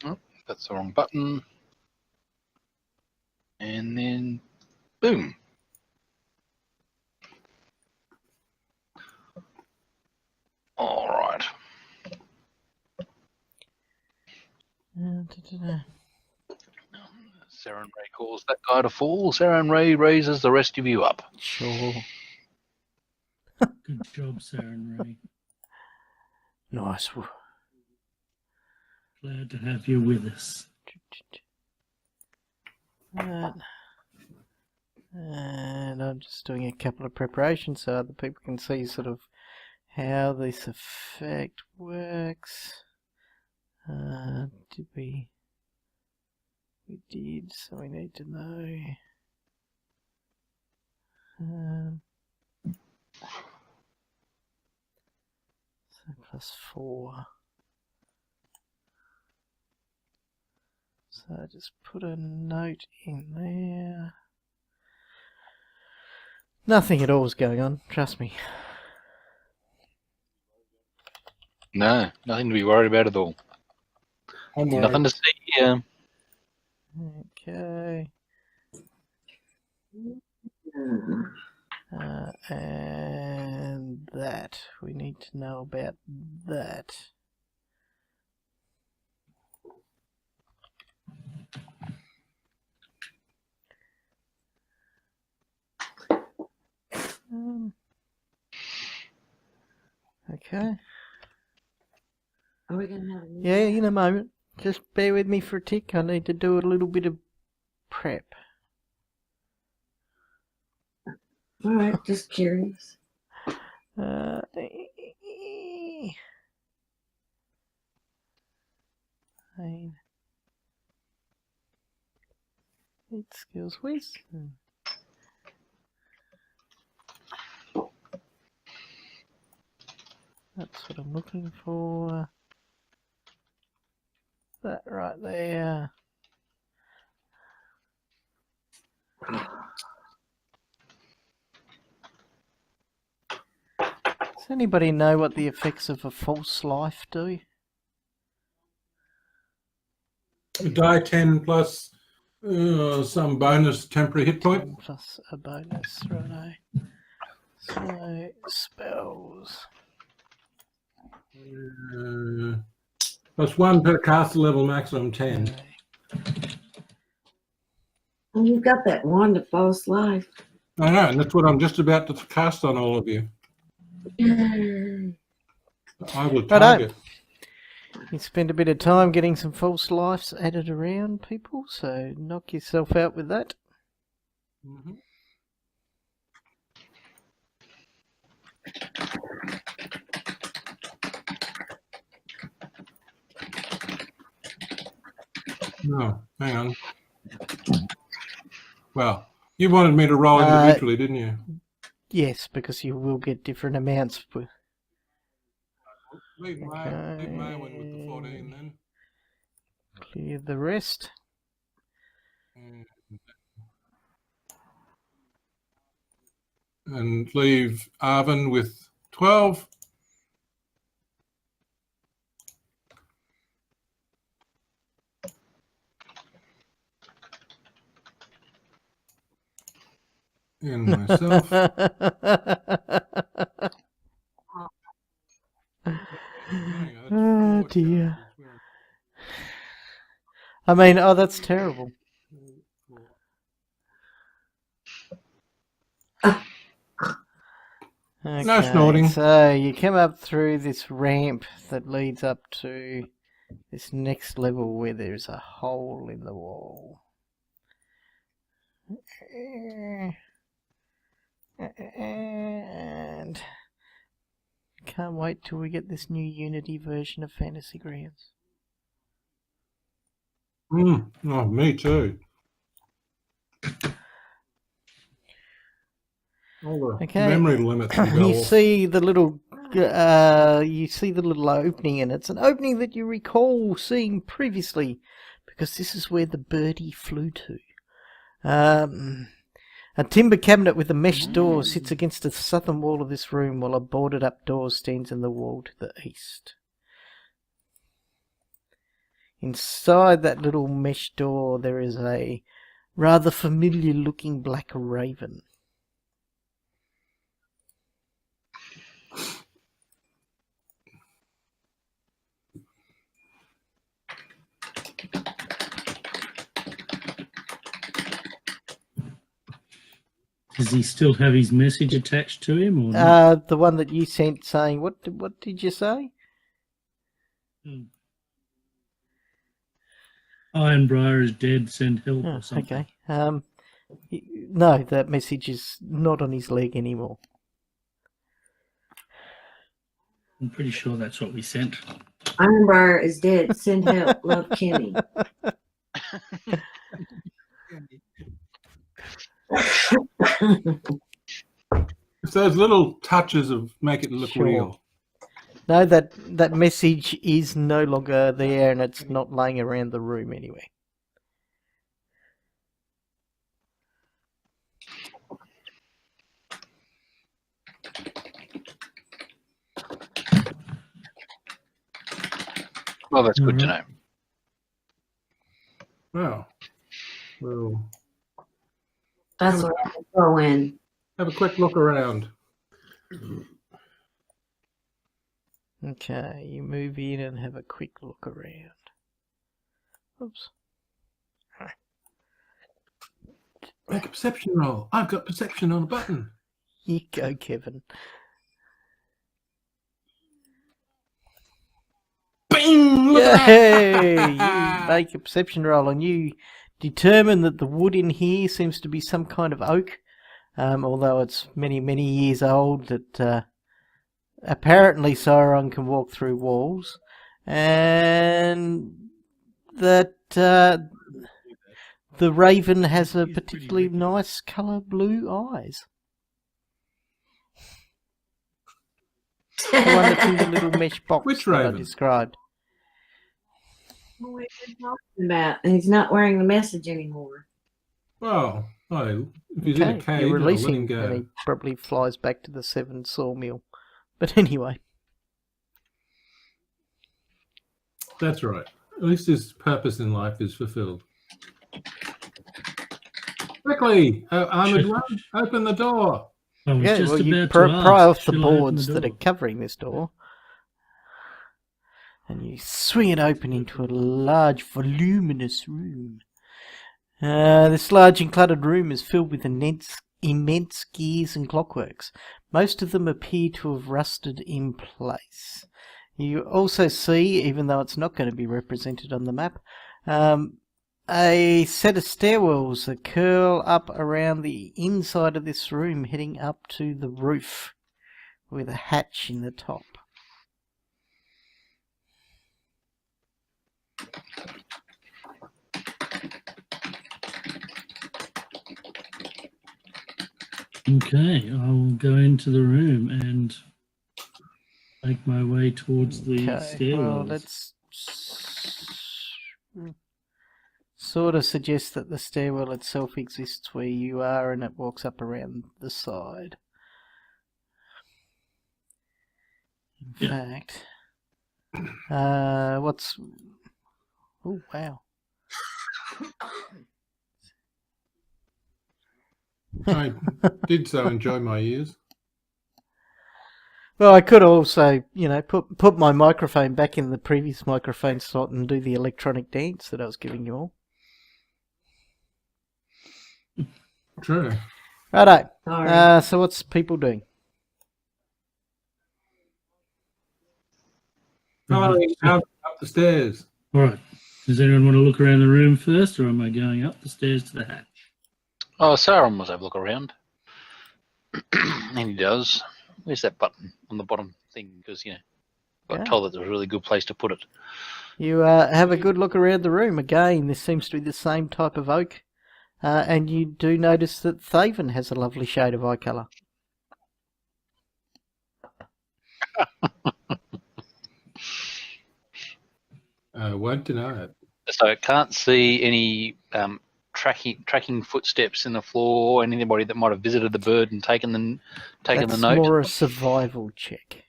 Oh, that's the wrong button. And then, boom. All right. Saren Ray calls that guy to fall. Saren Ray raises the rest of you up.
Sure.
Good job, Sarah and Ray.
Nice.
Glad to have you with us.
Right. And I'm just doing a couple of preparations so other people can see sort of how this effect works. Did we did, so we need to know. So +4. So just put a note in there. Nothing at all is going on, trust me.
No, nothing to be worried about at all.
I'm worried.
Nothing to see here.
Okay. And that. We need to know about that. Okay.
Are we gonna have a new
Yeah,
map?
in a moment. Just bear with me for a tick. I need to do a little bit of prep.
All right, just curious.
Eight skills wisdom. That's what I'm looking for. That right there. Does anybody know what the effects of a false life do?
Die 10 plus some bonus temporary hit point.
10 plus a bonus, righto. So, spells.
+1 per caster level, maximum 10.
Okay.
And you've got that wand of false life.
I know, and that's what I'm just about to cast on all of you. I will target.
You spend a bit of time getting some false lives added around, people, so knock yourself out with that.
Mm-hmm. No, hang on. Well, you wanted me to roll individually, didn't you?
Yes, because you will get different amounts.
Leave Maywin with the 14 then.
Clear the rest.
And leave Arvin with 12. And myself.
Oh dear. I mean, oh, that's terrible. Okay,
No snorting.
so you come up through this ramp that leads up to this next level where there's a hole in the wall. And can't wait till we get this new Unity version of Fantasy Grounds.
Oh, me too. All the
Okay.
memory limits will go
You
off.
see the little opening, and it's an opening that you recall seeing previously, because this is where the birdie flew to. A timber cabinet with a mesh door sits against the southern wall of this room, while a boarded up door stands in the wall to the east. Inside that little mesh door there is a rather familiar looking black raven.
Does he still have his message attached to him or not?
The one that you sent saying, what did you say?
Ironbriar is dead, send help
Oh,
or something.
okay. No, that message is not on his leg anymore.
I'm pretty sure that's what we sent.
Ironbriar is dead. Send help. Love, Kenny.
It's those little touches of make it look
Sure.
real.
No, that message is no longer there, and it's not laying around the room anywhere.
Well, that's good to know.
Wow. Well,
That's what I throw in.
have a quick look around.
Okay, you move in and have a quick look around. Oops.
Make a perception roll. I've got perception on the button.
You go, Kevin.
Bing! Look at
Yay!
that.
You make a perception roll, and you determine that the wood in here seems to be some kind of oak, although it's many, many years old. That apparently Sauron can walk through walls, and that the raven has a particularly nice colour blue eyes. The one that's in the little mesh box
Which
that I
raven?
described.
What we've been talking about, and he's not wearing the message anymore.
Well, if he's in a
Okay,
cage,
you
I'll
release
let
him,
him
and he
go.
probably flies back to the 7 sawmill. But anyway,
That's right. At least his purpose in life is fulfilled. Quickly, Armored One, open the door.
I was
yeah,
just
well, you
about
pry
to ask,
off the
shall I open
boards
the
that are
door?
covering this door, and you swing it open into a large, voluminous room. This large and cluttered room is filled with immense gears and clockworks. Most of them appear to have rusted in place. You also see, even though it's not going to be represented on the map, a set of stairwells that curl up around the inside of this room, heading up to the roof, with a hatch in the top.
Okay, I'll go into the room and make my way towards the stairwells.
Well, let's sort of suggest that the stairwell itself exists where you are, and it walks up around the side. In fact, what's... Oh, wow.
I did so enjoy my ears.
Well, I could also, put my microphone back in the previous microphone slot and do the electronic dance that I was giving you all.
True.
Righto.
Sorry.
So what's people doing?
Following up the stairs.
All right. Does anyone want to look around the room first, or am I going up the stairs to the hatch?
Oh, Sauron was have a look around. And he does. Where's that button on the bottom thing? Because, got told that there was a really good place to put it.
You have a good look around the room. Again, this seems to be the same type of oak. And you do notice that Thaven has a lovely shade of eye colour.
Won't deny it.
So I can't see any tracking footsteps in the floor and anybody that might have visited the bird and taken the note.
That's more a survival check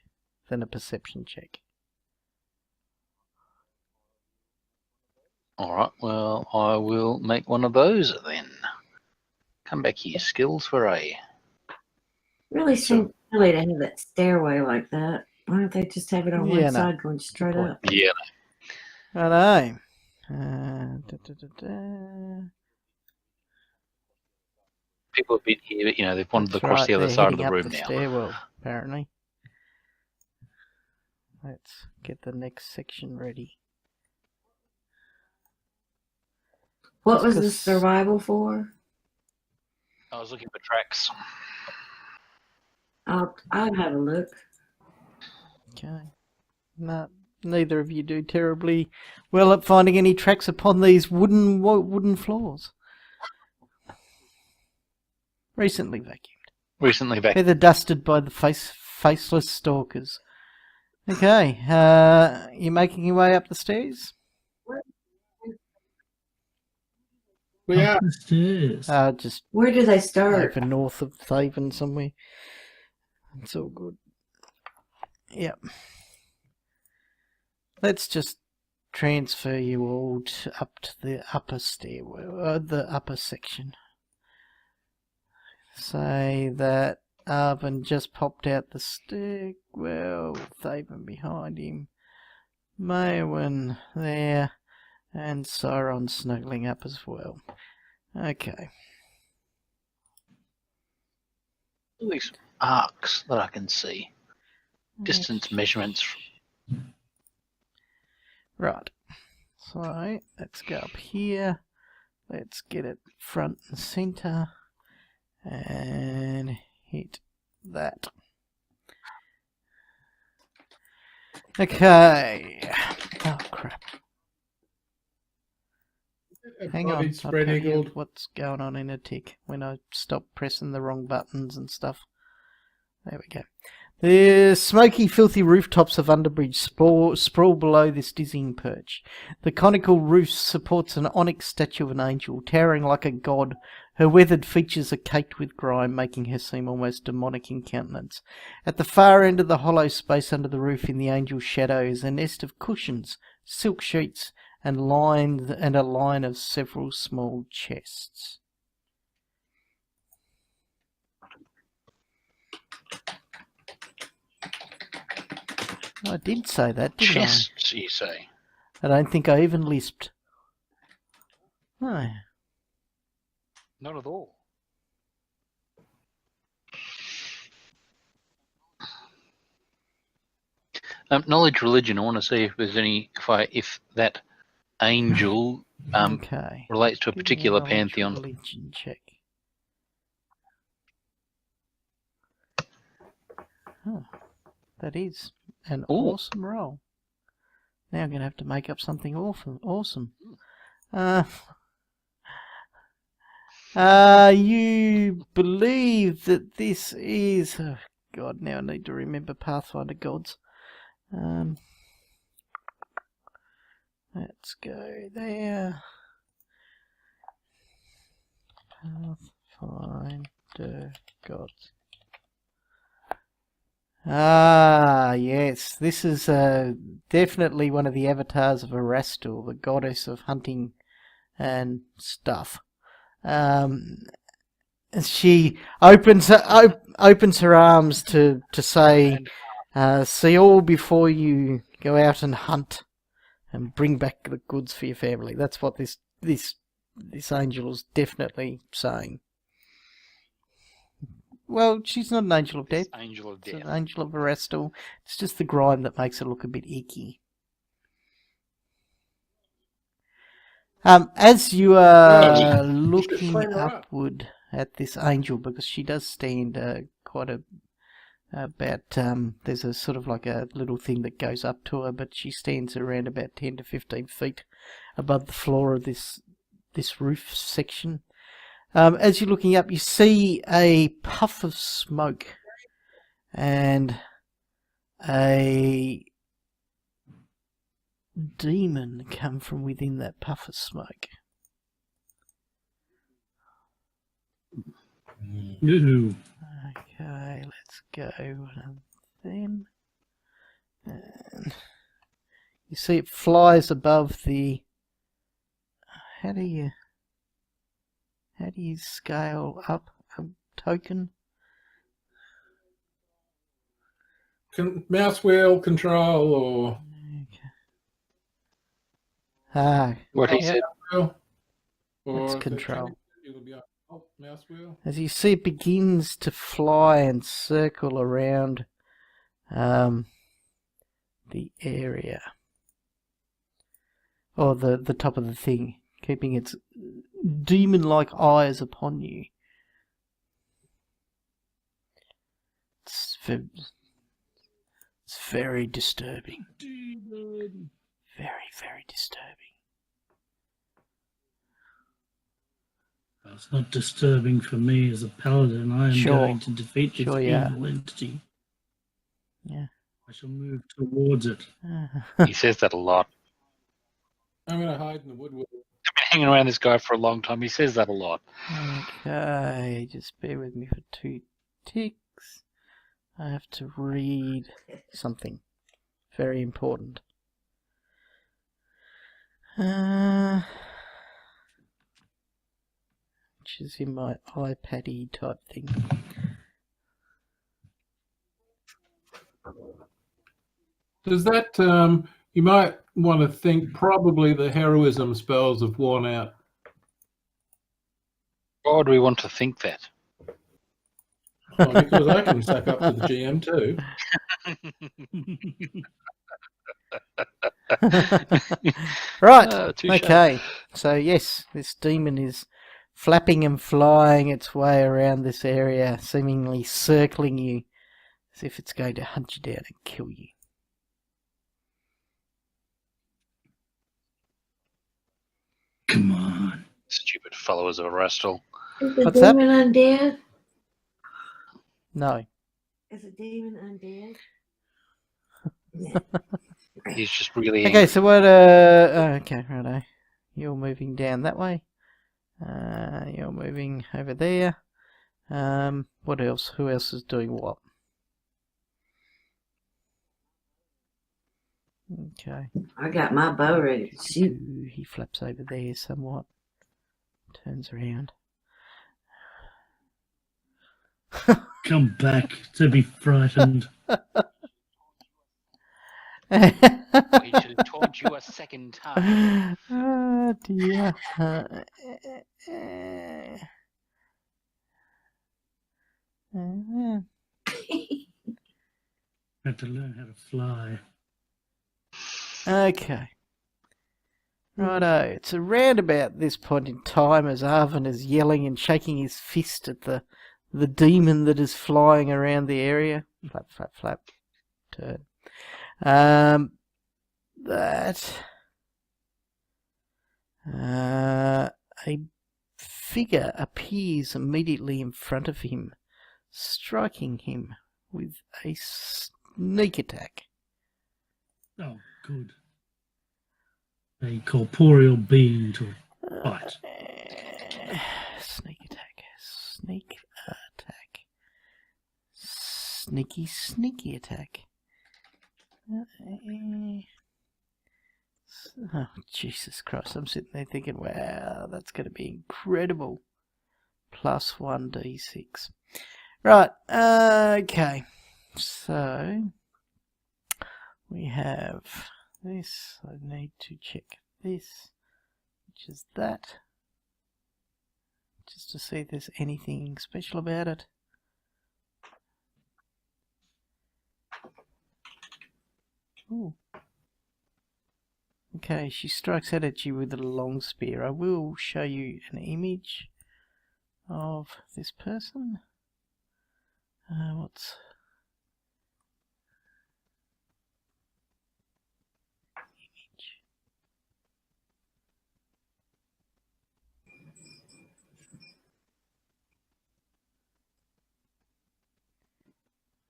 than a perception check.
All right, well, I will make one of those then. Come back here, skills, where are you?
Really seems silly to have that stairway like that. Why don't they just have it on
Yeah,
one
no.
side going straight
point.
up?
Yeah.
I know.
people a bit here, but they've wandered
That's
across
right,
the other
they're
side of
heading
the
up
room
the
now.
stairwell, apparently. Let's get the next section ready.
What was the
'Cause-
survival for?
I was looking for tracks.
I'll have a look.
Okay. No, neither of you do terribly well at finding any tracks upon these wooden floors. Recently vacuumed.
Recently back.
Feather dusted by the faceless stalkers. Okay, you're making your way up the stairs?
We are.
Up the stairs.
Just
Where do they start?
over north of Thaven somewhere. It's all good. Yep. Let's just transfer you all up to the upper stairwell, the upper section. Say that Arvin just popped out the stairwell, Thaven behind him, Maewyn there, and Sauron snuggling up as well. Okay.
All these arcs that I can see. Distance measurements.
Right. So, let's go up here. Let's get it front and center. And hit that. Okay. Oh, crap. Hang on.
Spread
I'll tell you
eagled.
what's going on in a tick when I stop pressing the wrong buttons and stuff. There we go. The smoky, filthy rooftops of Underbridge sprawl below this dizzying perch. The conical roof supports an onyx statue of an angel, towering like a god. Her weathered features are caked with grime, making her seem almost demonic in countenance. At the far end of the hollow space under the roof in the angel's shadow is a nest of cushions, silk sheets, and a line of several small chests. I did say that, didn't
Chests, you say?
I don't think I even lisped. No.
Not at all. Knowledge religion. I want to see if there's any. If that angel
Okay.
relates to a
Give me
particular
knowledge
pantheon.
Religion check. Oh, that is an
Ooh.
awesome roll. Now I'm going to have to make up something awesome. You believe that this is... Oh, God, now I need to remember Pathfinder gods. Let's go there. Pathfinder gods. Yes, this is definitely one of the avatars of Erastil, the goddess of hunting and stuff. She opens her arms to say, see all before you go out and hunt and bring back the goods for your family. That's what this angel is definitely saying. Well, she's not an angel of death.
Angel of
It's
death.
an angel of Erastil. It's just the grime that makes it look a bit icky. As you are looking
Clean her up.
upward at this angel, because she does stand quite about, there's a sort of like a little thing that goes up to her, but she stands around about 10 to 15 feet above the floor of this roof section. As you're looking up, you see a puff of smoke and a demon come from within that puff of smoke.
Ooh.
Okay, let's go then. And you see it flies above the... How do you scale up a token?
Mouse wheel control or
Okay.
What he
Yep.
said.
wheel,
That's
if
control.
it'll be up. Oh, Mouse wheel.
as you see it begins to fly and circle around the area. Or the top of the thing, keeping its demon-like eyes upon you. It's very disturbing.
Demon.
Very, very disturbing.
Well, it's not disturbing for me as a paladin. I am
Sure.
going to defeat this
Sure, yeah.
evil entity.
Yeah.
I shall move towards it.
He says that a lot.
I'm going to hide in the woodwork.
I've been hanging around this guy for a long time. He says that a lot.
Okay, just bear with me for 2 ticks. I have to read something very important. Which is in my iPad-y type thing.
Does that, you might want to think probably the heroism spells have worn out.
Why would we want to think that?
Oh, because I can suck up to the GM too.
Right,
touche.
okay. So yes, this demon is flapping and flying its way around this area, seemingly circling you, as if it's going to hunt you down and kill you.
Come on.
Stupid followers of Rastal.
Is the
What's that?
demon undead?
No.
Is the demon undead?
He's just really
Okay,
angry.
so what, okay, righto. You're moving down that way. You're moving over there. What else? Who else is doing what? Okay.
I got my bow ready to shoot.
Ooh, he flaps over there somewhat. Turns around.
Come back to be frightened.
He should have told you a second time.
Oh dear.
Have to learn how to fly.
Okay. Righto, it's around about this point in time as Arvin is yelling and shaking his fist at the demon that is flying around the area. Flap, flap, flap. Turn. That a figure appears immediately in front of him, striking him with a sneak attack.
Oh, good. A corporeal being to fight.
Sneak attack. Sneak attack. Sneaky, sneaky attack. Oh, Jesus Christ. I'm sitting there thinking, wow, that's going to be incredible. Plus 1d6. Right, okay. So, we have this. I need to check this, which is that. Just to see if there's anything special about it. Ooh. Okay, she strikes out at you with a long spear. I will show you an image of this person. What's... image?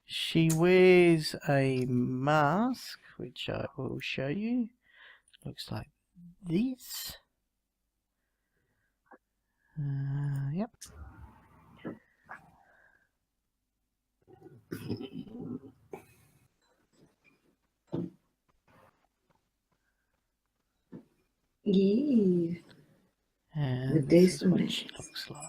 She wears a mask, which I will show you. Looks like this. Yep.
Yeah.
And
The
this is
decent
what
man.
she looks like.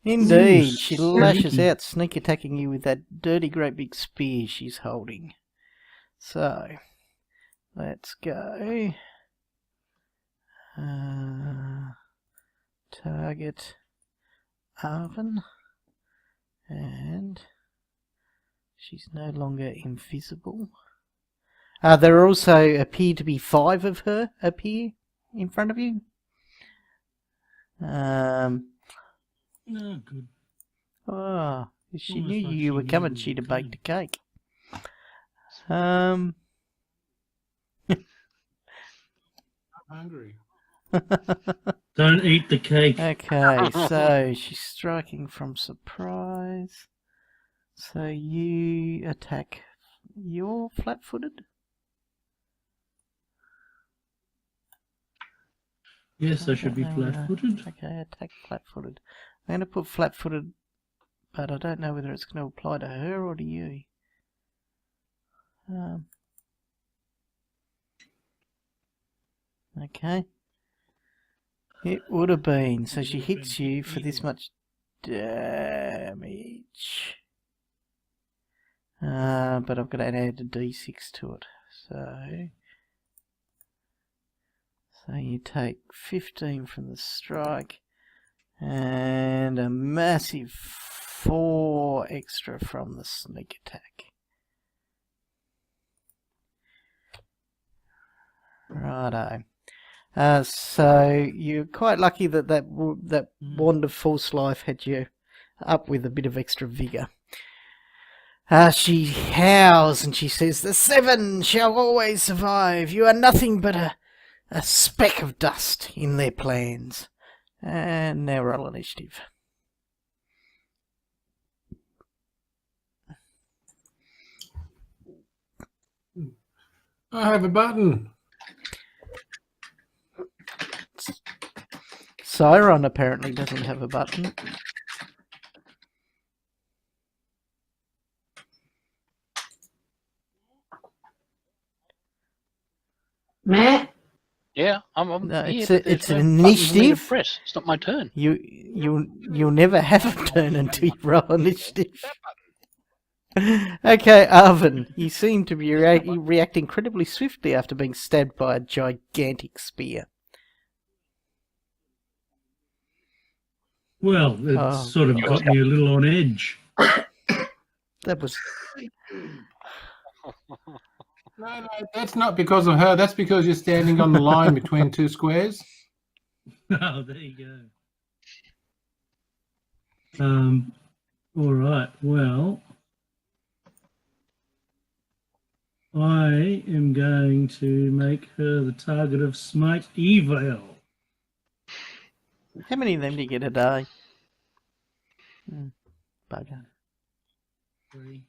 Indeed,
Ooh,
she lashes
sneaky.
out, sneak attacking you with that dirty great big spear she's holding. So, let's go. Target Arvin. And she's no longer invisible. There also appear to be 5 of her appear in front of you.
Oh, good.
Oh, if she
Almost
knew
like
you
she
were
knew
coming,
we
she'd
were
have baked a
coming.
cake. Um,
I'm hungry.
Don't eat the cake.
okay, so she's striking from surprise. So you attack. You're flat-footed?
Yes, I should
don't
be
know whether-
flat-footed.
Okay, attack flat-footed. I'm going to put flat-footed, but I don't know whether it's going to apply to her or to you. Okay. It would have been. So
It
she
would have
hits
been
you for this
easy.
much damage. But I've got to add a d6 to it. So you take 15 from the strike and a massive 4 extra from the sneak attack. Righto. So you're quite lucky that wand of false life had you up with a bit of extra vigour. She howls and she says, "The 7 shall always survive. You are nothing but a speck of dust in their plans." And now roll initiative.
I have a button.
Siron apparently doesn't have a button.
Matt,
Yeah, I'm
No,
here,
it's
but there's
it's
no
an
button for me to
initiative.
press. It's not my turn.
You'll never have a turn until you roll initiative. Okay, Arvin, you seem to be react incredibly swiftly after being stabbed by a gigantic spear.
Well, it
Oh,
sort of
God.
got me a little on edge.
That was
No, that's not because of her. That's because you're standing on the line between 2 squares.
Oh, there you go. All right. Well, I am going to make her the target of Smite Evil.
How many of them do you get a day? Bugger.
3.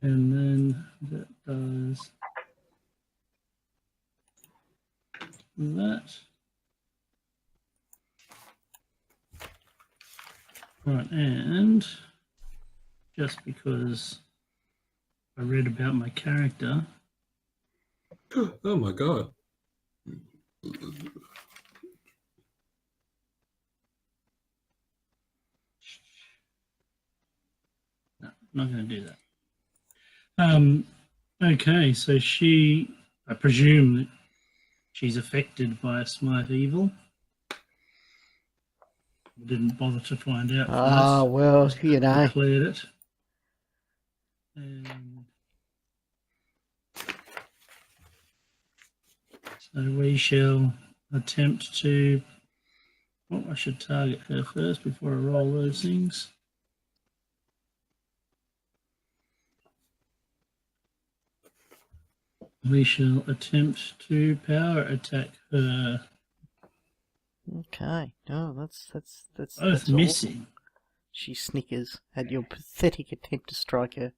And then that does that. Right, and just because I read about my character,
Oh my god.
no, I'm not going to do that. Okay, so I presume that she's affected by a Smite Evil. Didn't bother to find out
Ah,
first.
well,
Just
you know.
declared it. And so we shall attempt to. Well, I should target her first before I roll those things. We shall attempt to power attack her.
Okay. No, that's
Both
awesome.
missing.
She snickers at your pathetic attempt to strike her.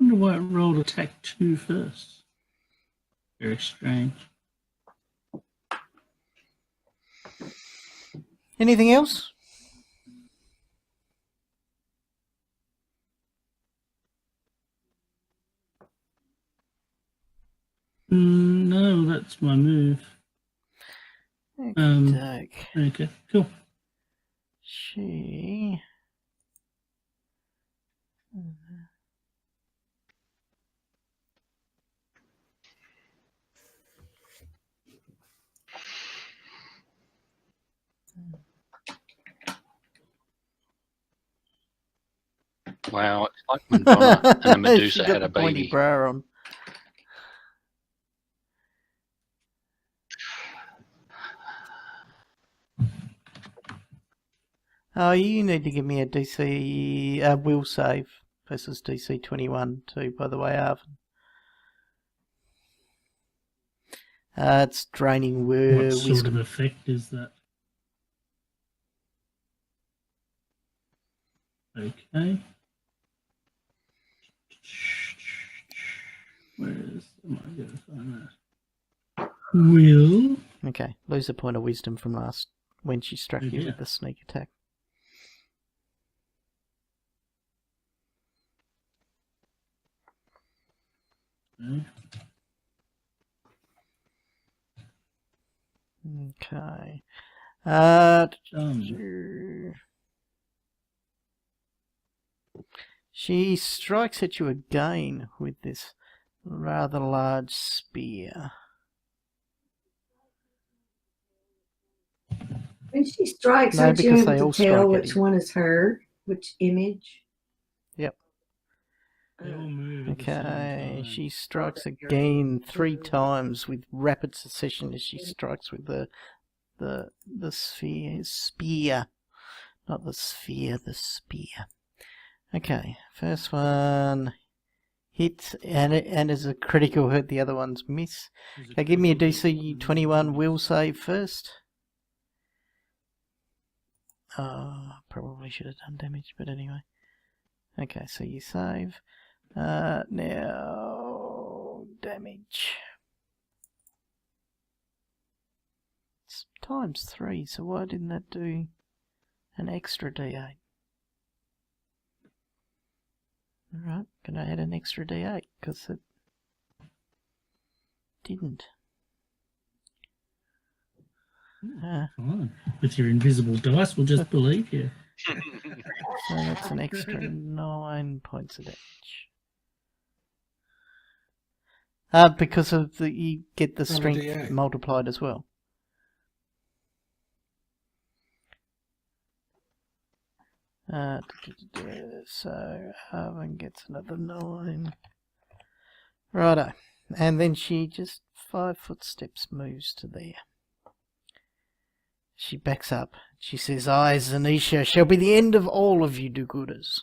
I wonder why it rolled attack 2 first. Very strange.
Anything else?
No, that's my move.
Okey-doke.
Okay, cool.
She.
Wow, it's like Madonna and a
She
Medusa
got
had
the
a
pointy
baby.
bra on. Oh, you need to give me a DC will save versus DC 21 too, by the way, Arvin. It's draining
What sort
wisdom.
of effect is that? Okay. Where's am I going to find that? Will.
Okay, lose a point of wisdom from last when she struck
Oh,
you
dear.
with the sneak attack.
Okay.
Okay.
Done.
She strikes at you again with this rather large spear.
When she strikes,
No,
aren't you
because they
able
all
to tell
strike at
which
you.
one is her? Which image?
Yep.
They all move at the same
Okay,
time.
she strikes again 3 times with rapid succession as she strikes with the spear. Not the sphere, the spear. Okay, first one hits and is a critical hit, the other ones miss.
Is it
Okay, give me a
critical hit?
DC 21 will save first. Probably should have done damage, but anyway. Okay, so you save. Now damage. It's times 3, so why didn't that do an extra D8? Alright, gonna add an extra D8 because it didn't.
Fine. With your invisible dice, we'll just believe you.
So that's an extra 9 points of damage. Because of you get the
On the
strength
D8.
multiplied as well. So Arvin gets another 9. Righto. And then she just 5 footsteps moves to there. She backs up. She says, I, Zanisha, shall be the end of all of you do-gooders,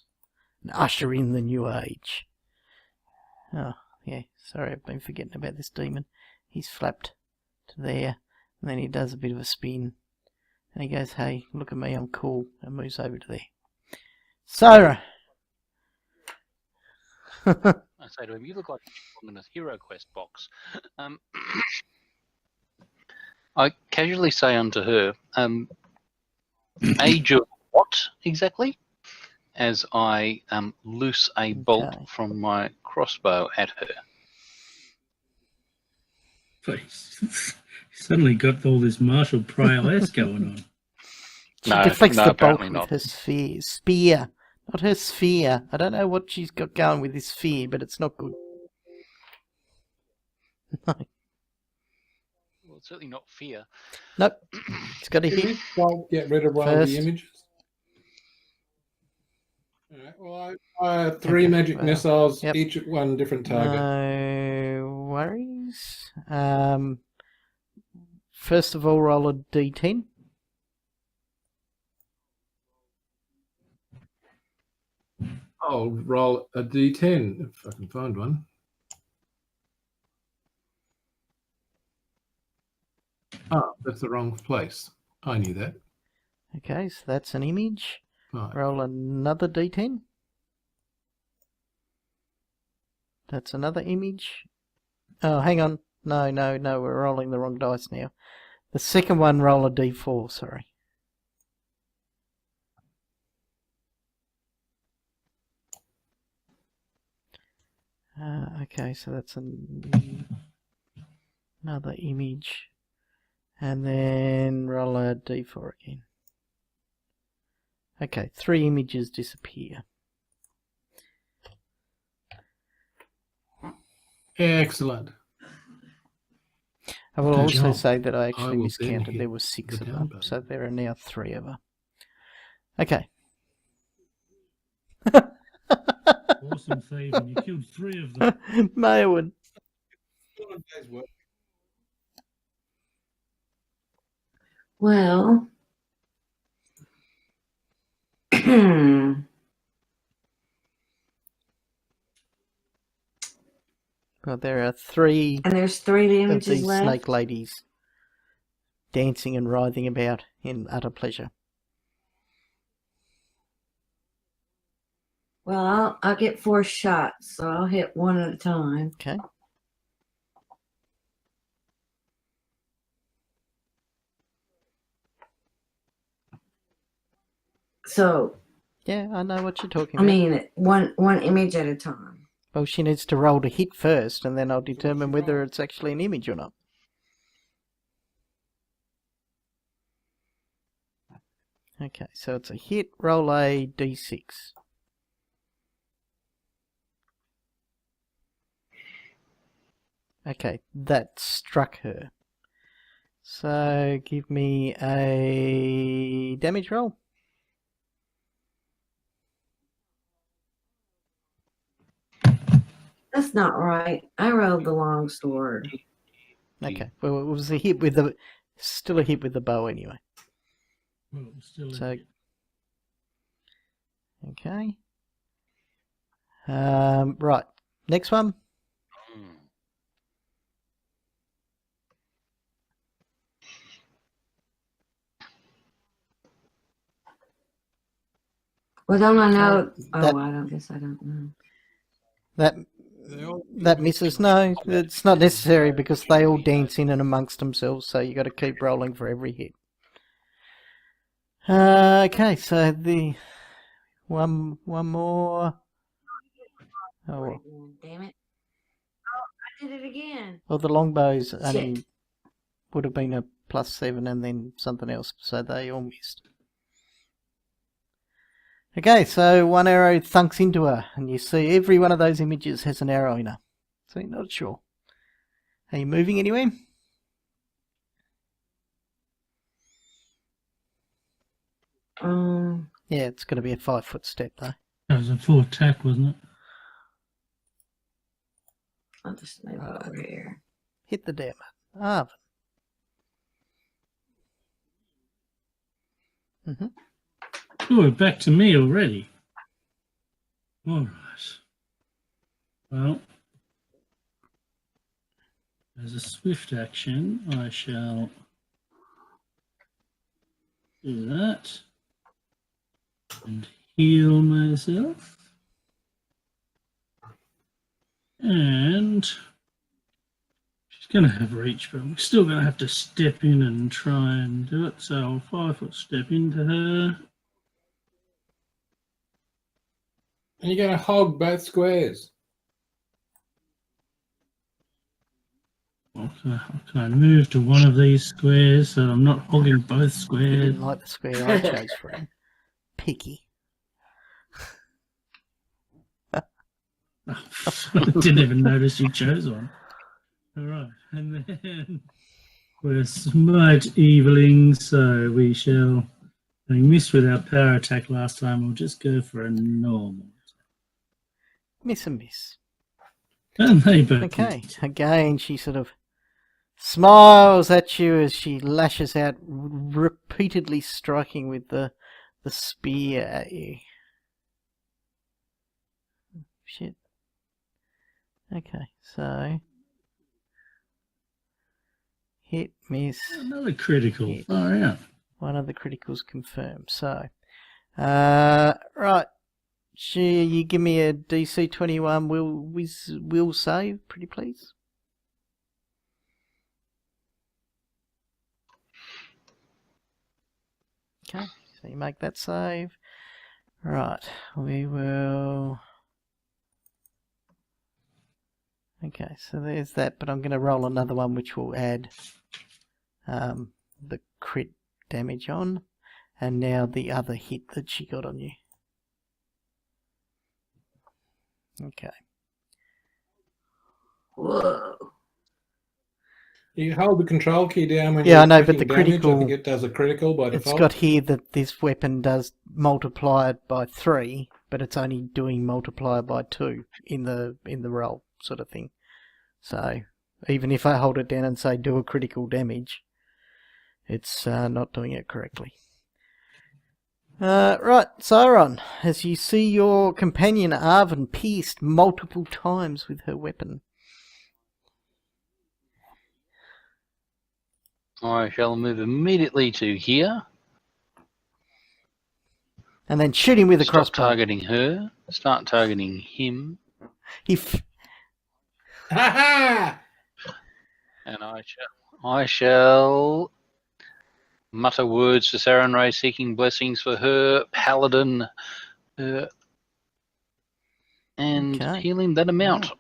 and usher in the new age. Oh, yeah, sorry, I've been forgetting about this demon. He's flapped to there, and then he does a bit of a spin, and he goes, hey, look at me, I'm cool, and moves over to there. Sarah!
I say to him, you look like you're in a Hero Quest box. I casually say unto her, age of what exactly? As I loose a bolt
Okay.
from my crossbow at her.
Please. Suddenly got all this martial prowess going on.
She
No,
deflects
no,
the bolt
apparently
with
not.
her spear. Not her sphere. I don't know what she's got going with this sphere, but it's not good. No.
Well, it's certainly not fear.
Nope. It's got to
Did
hit.
this bolt get rid of one of the
First.
images? Alright, well, I have 3
Okay,
magic
well,
missiles,
yep.
each at one different target.
No worries. First of all, roll a d10.
I'll roll a d10 if I can find one. Oh, that's the wrong place. I knew that.
Okay, so that's an image.
Right.
Roll another d10. That's another image. Oh, hang on. No, we're rolling the wrong dice now. The second one, roll a d4, sorry. Okay, so that's an... another image, and then roll a d4 again. Okay, 3 images disappear.
Excellent.
I will
Good
also
job.
say that I
I
actually
will then
miscounted.
hit
There were 6
the
of
down
them,
button.
so there are now 3 of her. Okay.
Awesome thieving. You killed 3 of them.
Mayowen.
Well, and
Well, there are 3
there's 3
of
images
these
left.
snake ladies dancing and writhing about in utter pleasure.
Well, I'll get 4 shots, so I'll hit one at a time.
Okay.
So,
Yeah, I know what you're talking
I
about.
mean, one image at a time.
Well, she needs to roll to hit first, and then I'll determine whether it's actually an image or not. Okay, so it's a hit, roll a d6. Okay, that struck her. So give me a damage roll.
That's not right. I rolled the long sword.
Okay, well, it was a hit with the, still a hit with the bow anyway.
Well, it was still
So-
a hit.
Okay. Right, next one.
Mm.
Well, don't I know?
That-
I don't guess I don't know.
That misses. No, it's not necessary because they all dance in and amongst themselves, so you got to keep rolling for every hit. Okay, so the one more. Oh,
Damn it. Oh, I did it again.
well, the longbows only
Shit.
would have been a +7 and then something else, so they all missed. Okay, so one arrow thunks into her, and you see every one of those images has an arrow in her. So you're not sure. Are you moving anywhere? Yeah, it's going to be a 5-foot step though.
That was a full attack, wasn't it?
I'll just move
Right.
over here.
Hit the damn it. Ah.
Oh, back to me already. All right. Well, as a swift action, I shall do that and heal myself. And she's going to have reach, but I'm still going to have to step in and try and do it. So I'll 5-foot step into her.
And you're going to hog both squares.
Well, can I move to one of these squares so I'm not hogging both
You
squares?
didn't like the square I chose for him. Picky.
I didn't even notice you chose one. All right, and then we're smite eviling, so we shall. We missed with our power attack last time. We'll just go for a normal.
Miss and miss.
And they both
Okay,
missed.
again she sort of smiles at you as she lashes out, repeatedly striking with the spear at you. Shit. Okay, so hit, miss.
Another critical.
Hit.
Far out.
One of the criticals confirmed. So, right. You give me a DC 21 will save, pretty please. Okay, so you make that save. Right, we will. Okay, so there's that, but I'm going to roll another one which will add the crit damage on, and now the other hit that she got on you. Okay.
Whoa.
You hold the control key down when
Yeah,
you're
I know, but
taking
the
damage. I
critical-
think it does a critical by
It's
default.
got here that this weapon does multiply it by 3, but it's only doing multiplier by 2 in the roll sort of thing. So even if I hold it down and say do a critical damage, it's not doing it correctly. Right, Sauron, as you see your companion Arven pierced multiple times with her weapon.
I shall move immediately to here.
And then shoot him with a
Stop
crossbow.
targeting her. Start targeting him.
Ha ha!
And I shall mutter words to Sarenrae, seeking blessings for her, paladin, and
Okay.
healing that amount.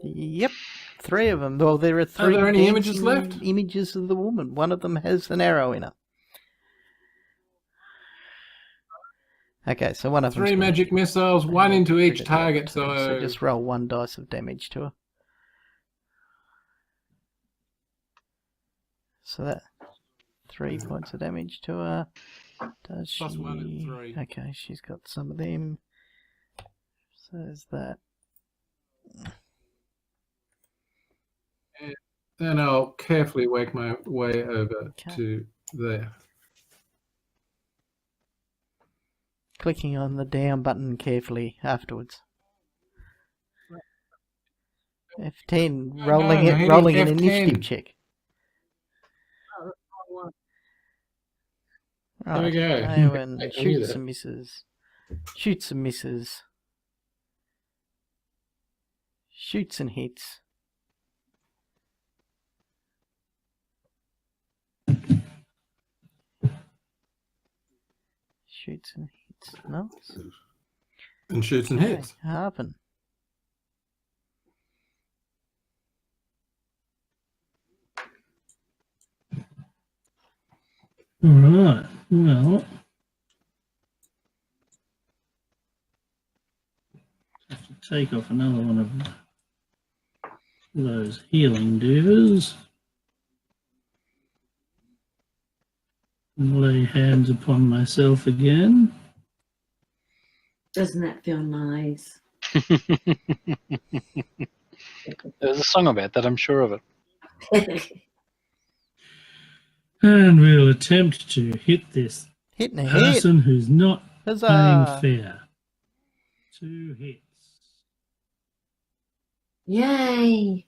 Yep, 3 of them. Well, there are 3
there any images
dancing
left?
images of the woman. One of them has an arrow in her. Okay, so one of them.
3 magic missiles, 1 into each target.
So just roll 1 dice of damage to her. So that 3 points of damage to her. Does she?
Plus 1 and 3.
Okay, she's got some of them. So there's that.
Then I'll carefully work my way over
Okay.
to there.
Clicking on the down button carefully afterwards. F10,
No,
rolling
no,
it,
hitting
rolling an
F10.
initiative check.
There we go.
Eowyn
I knew
shoots
that.
and misses. Shoots and misses. Shoots and hits. Shoots and hits. Nice.
And shoots and hits.
Harpen.
All right. Well, have to take off another one of those healing divas and lay hands upon myself again.
Doesn't that feel nice?
There's a song about that, I'm sure of it.
And we'll attempt to hit this
Hitting a hit.
person who's not
Huzzah.
playing fair. 2 hits.
Yay!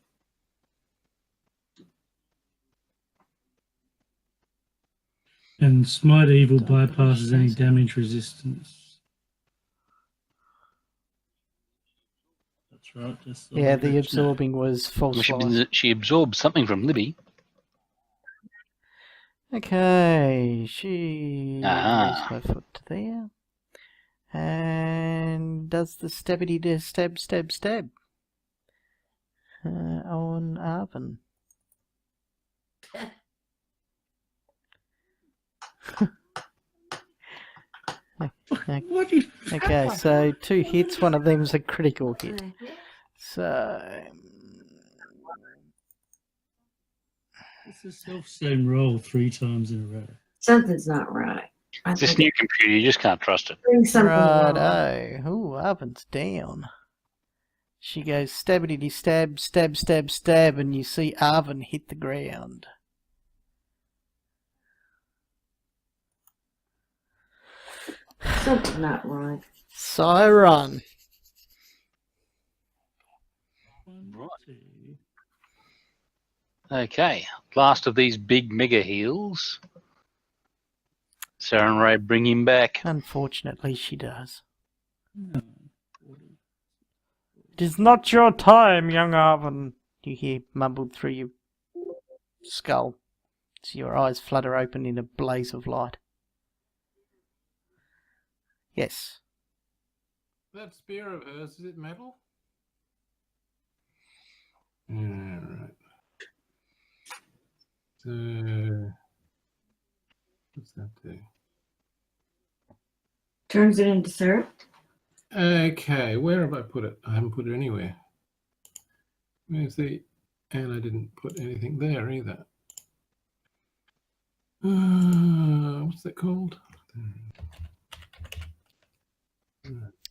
And Smite Evil
Don't
bypasses any
push that.
damage resistance. That's right. Just
Yeah, the
let you know.
absorbing was false life.
She absorbed something from Libby.
Okay, she moves
Ah.
her foot to there. And does the stabbity stab on Arven.
What do you...
Okay, so 2 hits, one of them's a critical hit. So
It's the self-same roll 3 times in a row.
Something's not right. I
It's this
think
new computer, you just can't trust it.
doing something wrong.
righto. Ooh, Arven's down. She goes stabbity stab, and you see Arven hit the ground.
Something's not right.
Sauron.
1,
Right.
2.
Okay, last of these big mega heals. Sarenrae, bring him back.
Unfortunately, she does.
No.
It is not your time, young Arven, you hear mumbled through your skull. So your eyes flutter open in a blaze of light. Yes.
That spear of hers, is it metal? Yeah, right. So, what's that do?
Turns it into syrup.
Okay, where have I put it? I haven't put it anywhere. Where's the... And I didn't put anything there either. What's that called?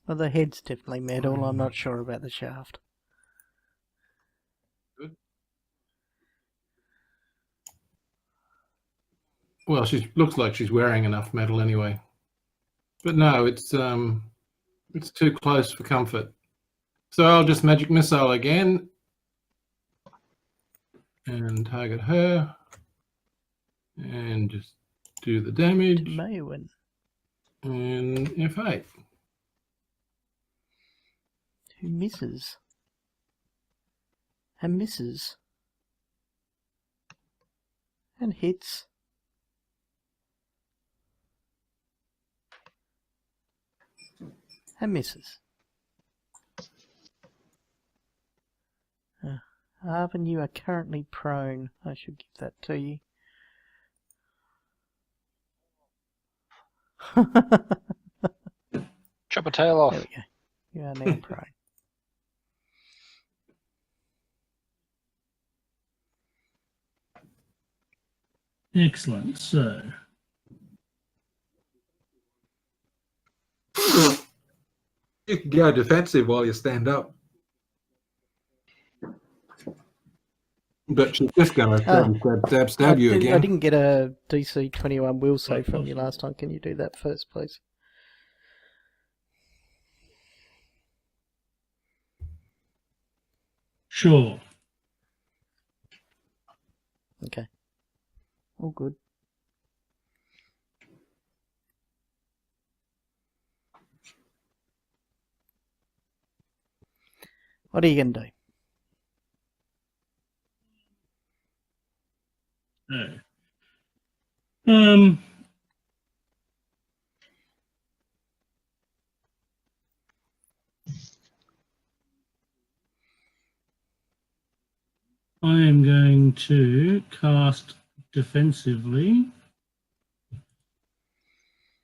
Well, the head's definitely metal. I'm not sure about the shaft.
Good. Well, she looks like she's wearing enough metal anyway. But no, it's too close for comfort. So I'll just magic missile again and target her and just do the damage.
Maewyn.
And F8.
Who misses? And misses. And hits. And misses. Arvin, you are currently prone. I should give that to you.
Chop a tail off.
There we go. You are now prone.
Excellent. So,
You can go defensive while you stand up. But she's just going to stab you
I
again.
didn't get a DC 21 will save from you last time. Can you do that first, please?
sure.
Okay. All good. What are you going to do?
So, I am going to cast defensively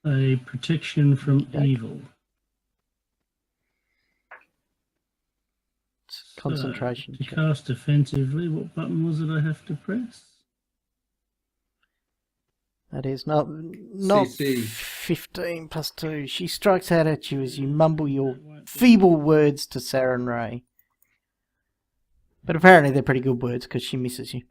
a protection from
Okay.
evil.
It's concentration
So, to
check.
cast defensively, what button was it I have to press?
That is not
CC.
15 plus 2. She strikes out at you as you mumble your feeble words to Saren Ray. But apparently they're pretty good words because she misses you.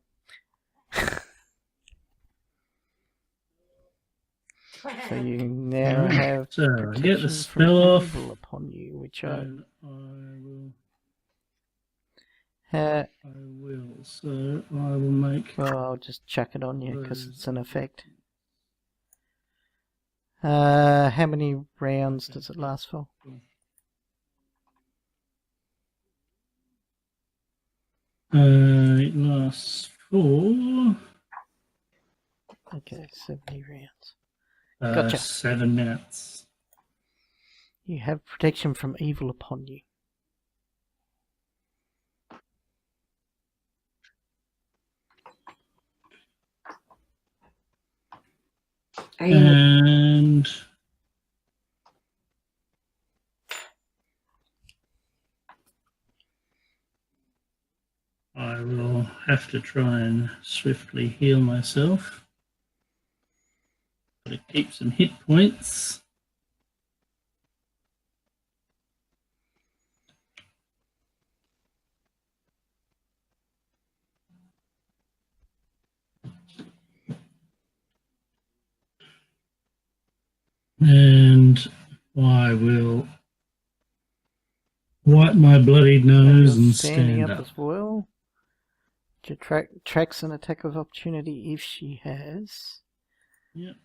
So you now have
So, I get the
protection
spell
from
off.
evil upon you, which I
And I will.
uh,
I will. So I will make.
well, I'll just chuck it on you because
those.
it's an effect. How many rounds does it last for?
It lasts for
Okay, 70 rounds. Gotcha.
7 minutes.
You have protection from evil upon you.
Are you
And I will have to try and swiftly heal myself. To keep some hit points. And I will wipe my bloodied nose
You're
and
standing
stand up.
as well. She tracks an attack of opportunity if she has.
Yep.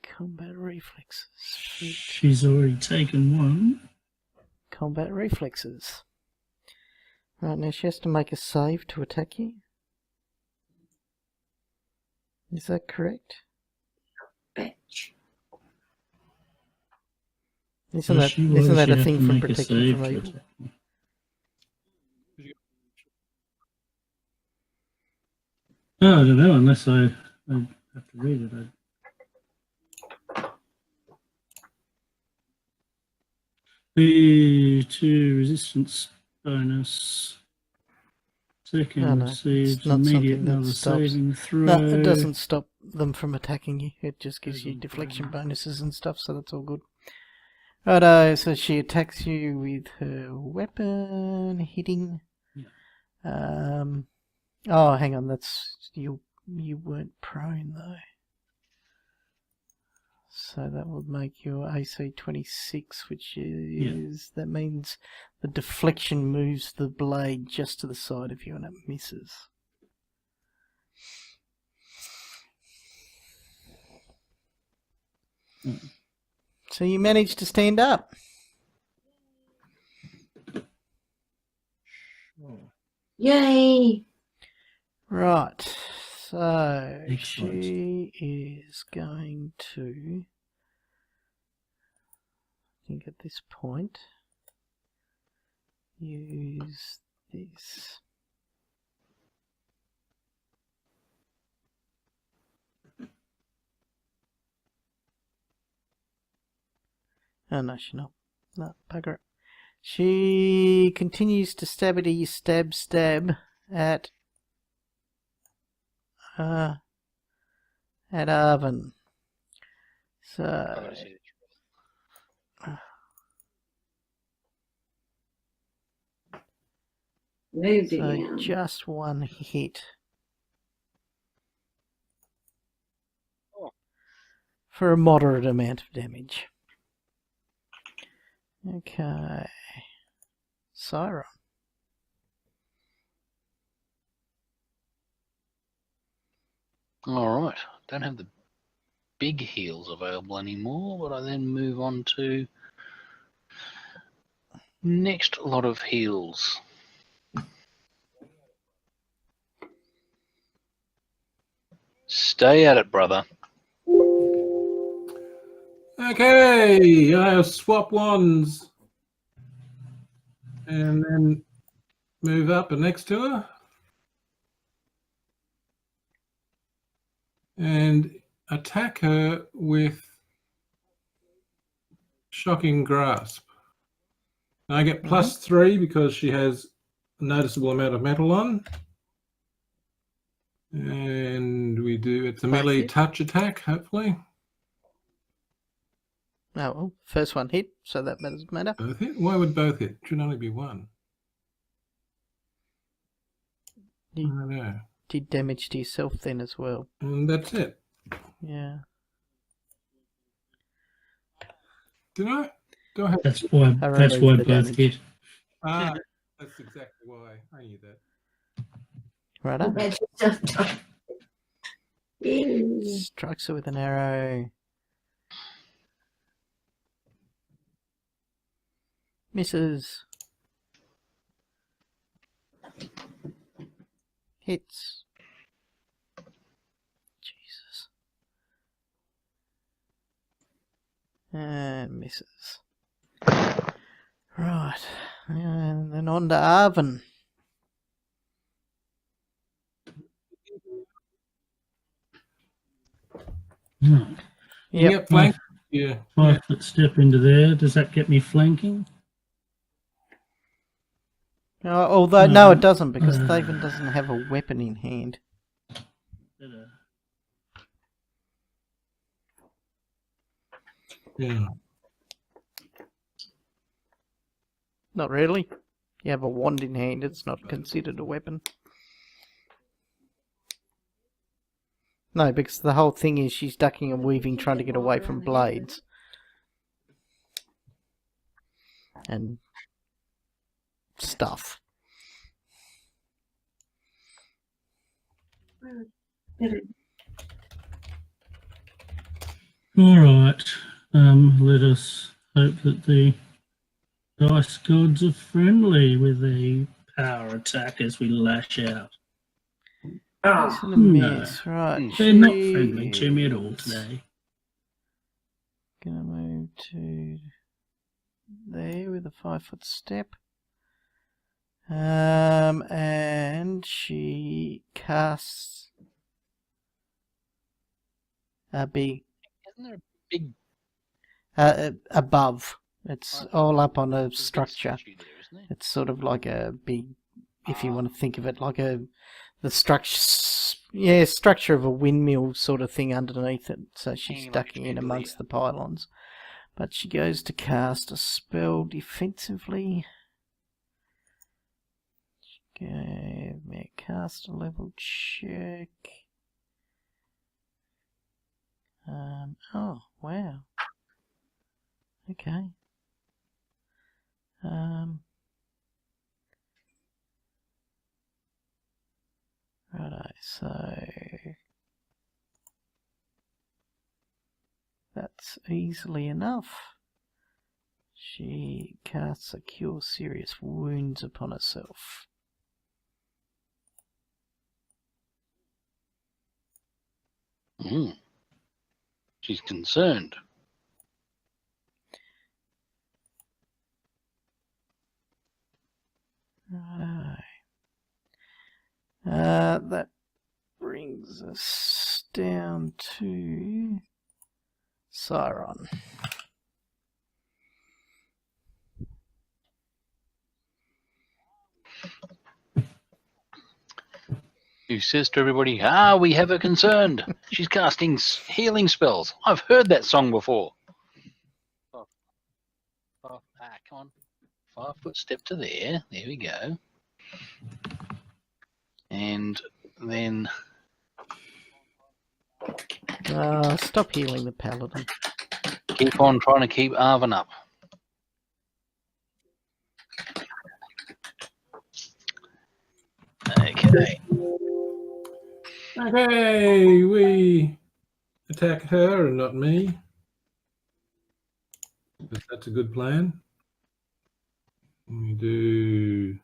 Combat reflexes.
She's already taken one.
Combat reflexes. Right, now she has to make a save to attack you. Is that correct?
bitch?
Isn't that
She
isn't
was,
that
you
a
have
thing
to
from
make a
protecting
save
from
to
evil?
attack. Oh, I don't know, unless I have to read it. The 2 resistance bonus. Second
No, no, it's
receives
not
immediate
something that
another
stops.
saving throw.
No, it doesn't stop them from attacking you. It just gives you
Doesn't,
deflection bonuses and stuff, so that's all good. Righto, so she attacks you with her weapon, hitting.
Yeah.
Oh, hang on, that's you. You weren't prone though, so that would make your AC 26, which is that means the deflection moves the blade just to the side of you, and it misses. So you managed to stand up.
Yay!
Right. So
Excellent.
she is going to, I think at this point, use this. Oh no, she's not. No, bugger it. She continues to stabby stab at Arvin. So
Moved
so
again.
just one hit. For a moderate amount of damage. Okay. Siren.
All right. Don't have the big heals available anymore, but I then move on to next lot of heals. Stay at it, brother.
Okay, I'll swap wands and then move up and next to her and attack her with Shocking Grasp. I get +3 because she has a noticeable amount of metal on. And we do, it's a melee touch attack, hopefully.
Oh, well, first one hit, so that doesn't matter.
Both hit? Why would both hit? Should only be one.
You
I don't know.
did damage to yourself then as well.
And that's it.
Yeah.
Did I? Go ahead.
That's why
remove the
both
damage.
hit.
Ah, that's exactly why. I knew that.
Right up.
That's just Yay.
Strikes her with an arrow. Misses. Hits. Jesus. And misses. Right. And then on to Arvin.
Hmm.
Yep, flank. Yeah.
5-foot step into there. Does that get me flanking?
Although, no, it doesn't, because Thaven doesn't have a weapon in hand.
Yeah.
Not really. You have a wand in hand, it's not considered a weapon. No, because the whole thing is she's ducking and weaving, trying to get away from blades. And stuff.
All right. Let us hope that the dice gods are friendly with a power attack as we lash out.
Miss and a miss, right.
They're not friendly to me at all today.
Gonna move to there with a 5-foot step. And she casts a big
Isn't there a big
above. It's all up on a
there's a big
structure.
statue there, isn't there?
It's sort of like a big, if you
Ah.
want to think of it like the structure of a windmill sort of thing underneath it. So she's
Hanging like a
ducking in
chandelier.
amongst the pylons. But she goes to cast a spell defensively. Give me a caster level check. Oh, wow. Okay. Righto, so that's easily enough. She casts a cure serious wounds upon herself.
She's concerned.
Righto. That brings us down to Siron.
Who says to everybody, we have her concerned. She's casting healing spells. I've heard that song before. Come on. 5-foot step to there. There we go. And then...
Stop healing the paladin.
keep on trying to keep Arvin up. Okay.
Okay, we attack her and not me. If that's a good plan. We do.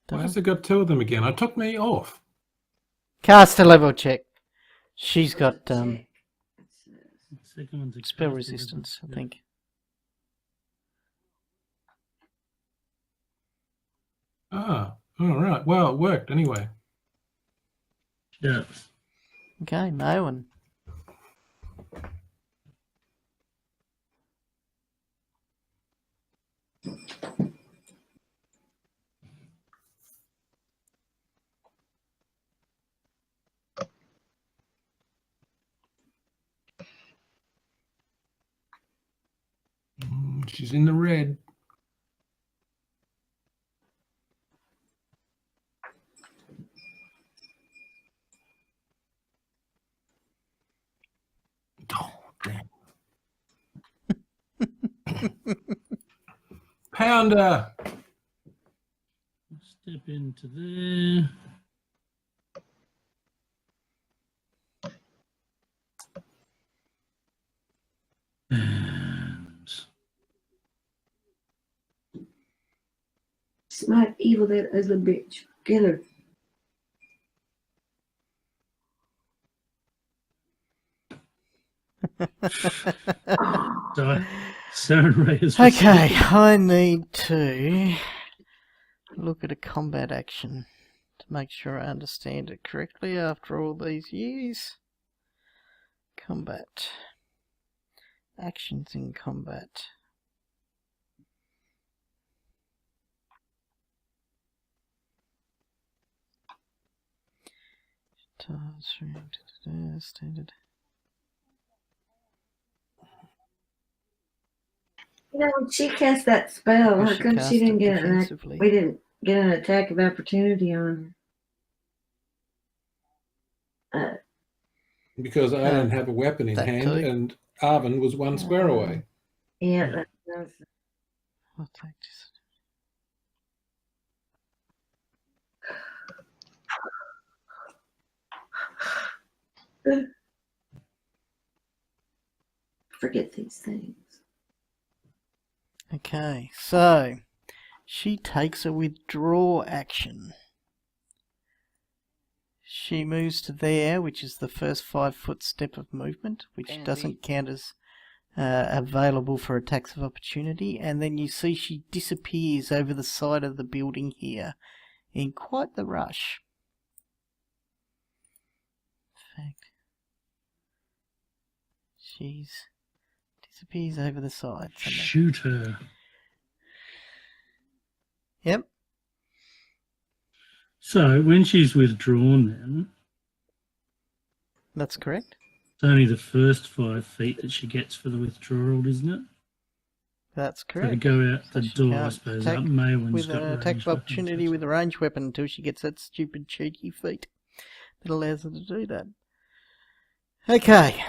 Why has it got two of them again? I took me off.
Caster level check. She's got
Second one's a
spell
caster
resistance, I
level.
think.
Ah, all right. Well, it worked anyway.
Yeah.
Okay, Moen.
She's in the red. Oh, damn. Pounder.
Step into there. And
Smite evil that ugly bitch. Get her.
Saren Ray is
Okay, I need to look at a combat action to make sure I understand it correctly after all these years. Combat. Actions in combat. Standard.
You know, when she cast that spell, how
She
come
cast
she didn't
it
get an
defensively.
we didn't get an attack of opportunity on her?
Because I didn't have a weapon in
that
hand,
too.
and Arvin was one square away.
Yeah,
Yeah.
that's
I'll take this.
forget these things.
Okay, so she takes a withdraw action. she moves to there, which is the first 5-foot step of movement, which
Pansy.
doesn't count as available for attacks of opportunity. And then you see she disappears over the side of the building here in quite the rush. In fact, she disappears over the side. somewhere.
Shoot her.
Yep.
So when she's withdrawn, then
That's correct.
it's only the first 5 feet that she gets for the withdrawal, isn't it?
That's
So to
correct.
go out
So
the
she
door, I
can't
suppose.
attack
Maywen's
with
got
an attack
ranged
of
weapons,
opportunity
that's
with a ranged weapon until she gets that stupid cheeky feat that allows her to do that. Okay.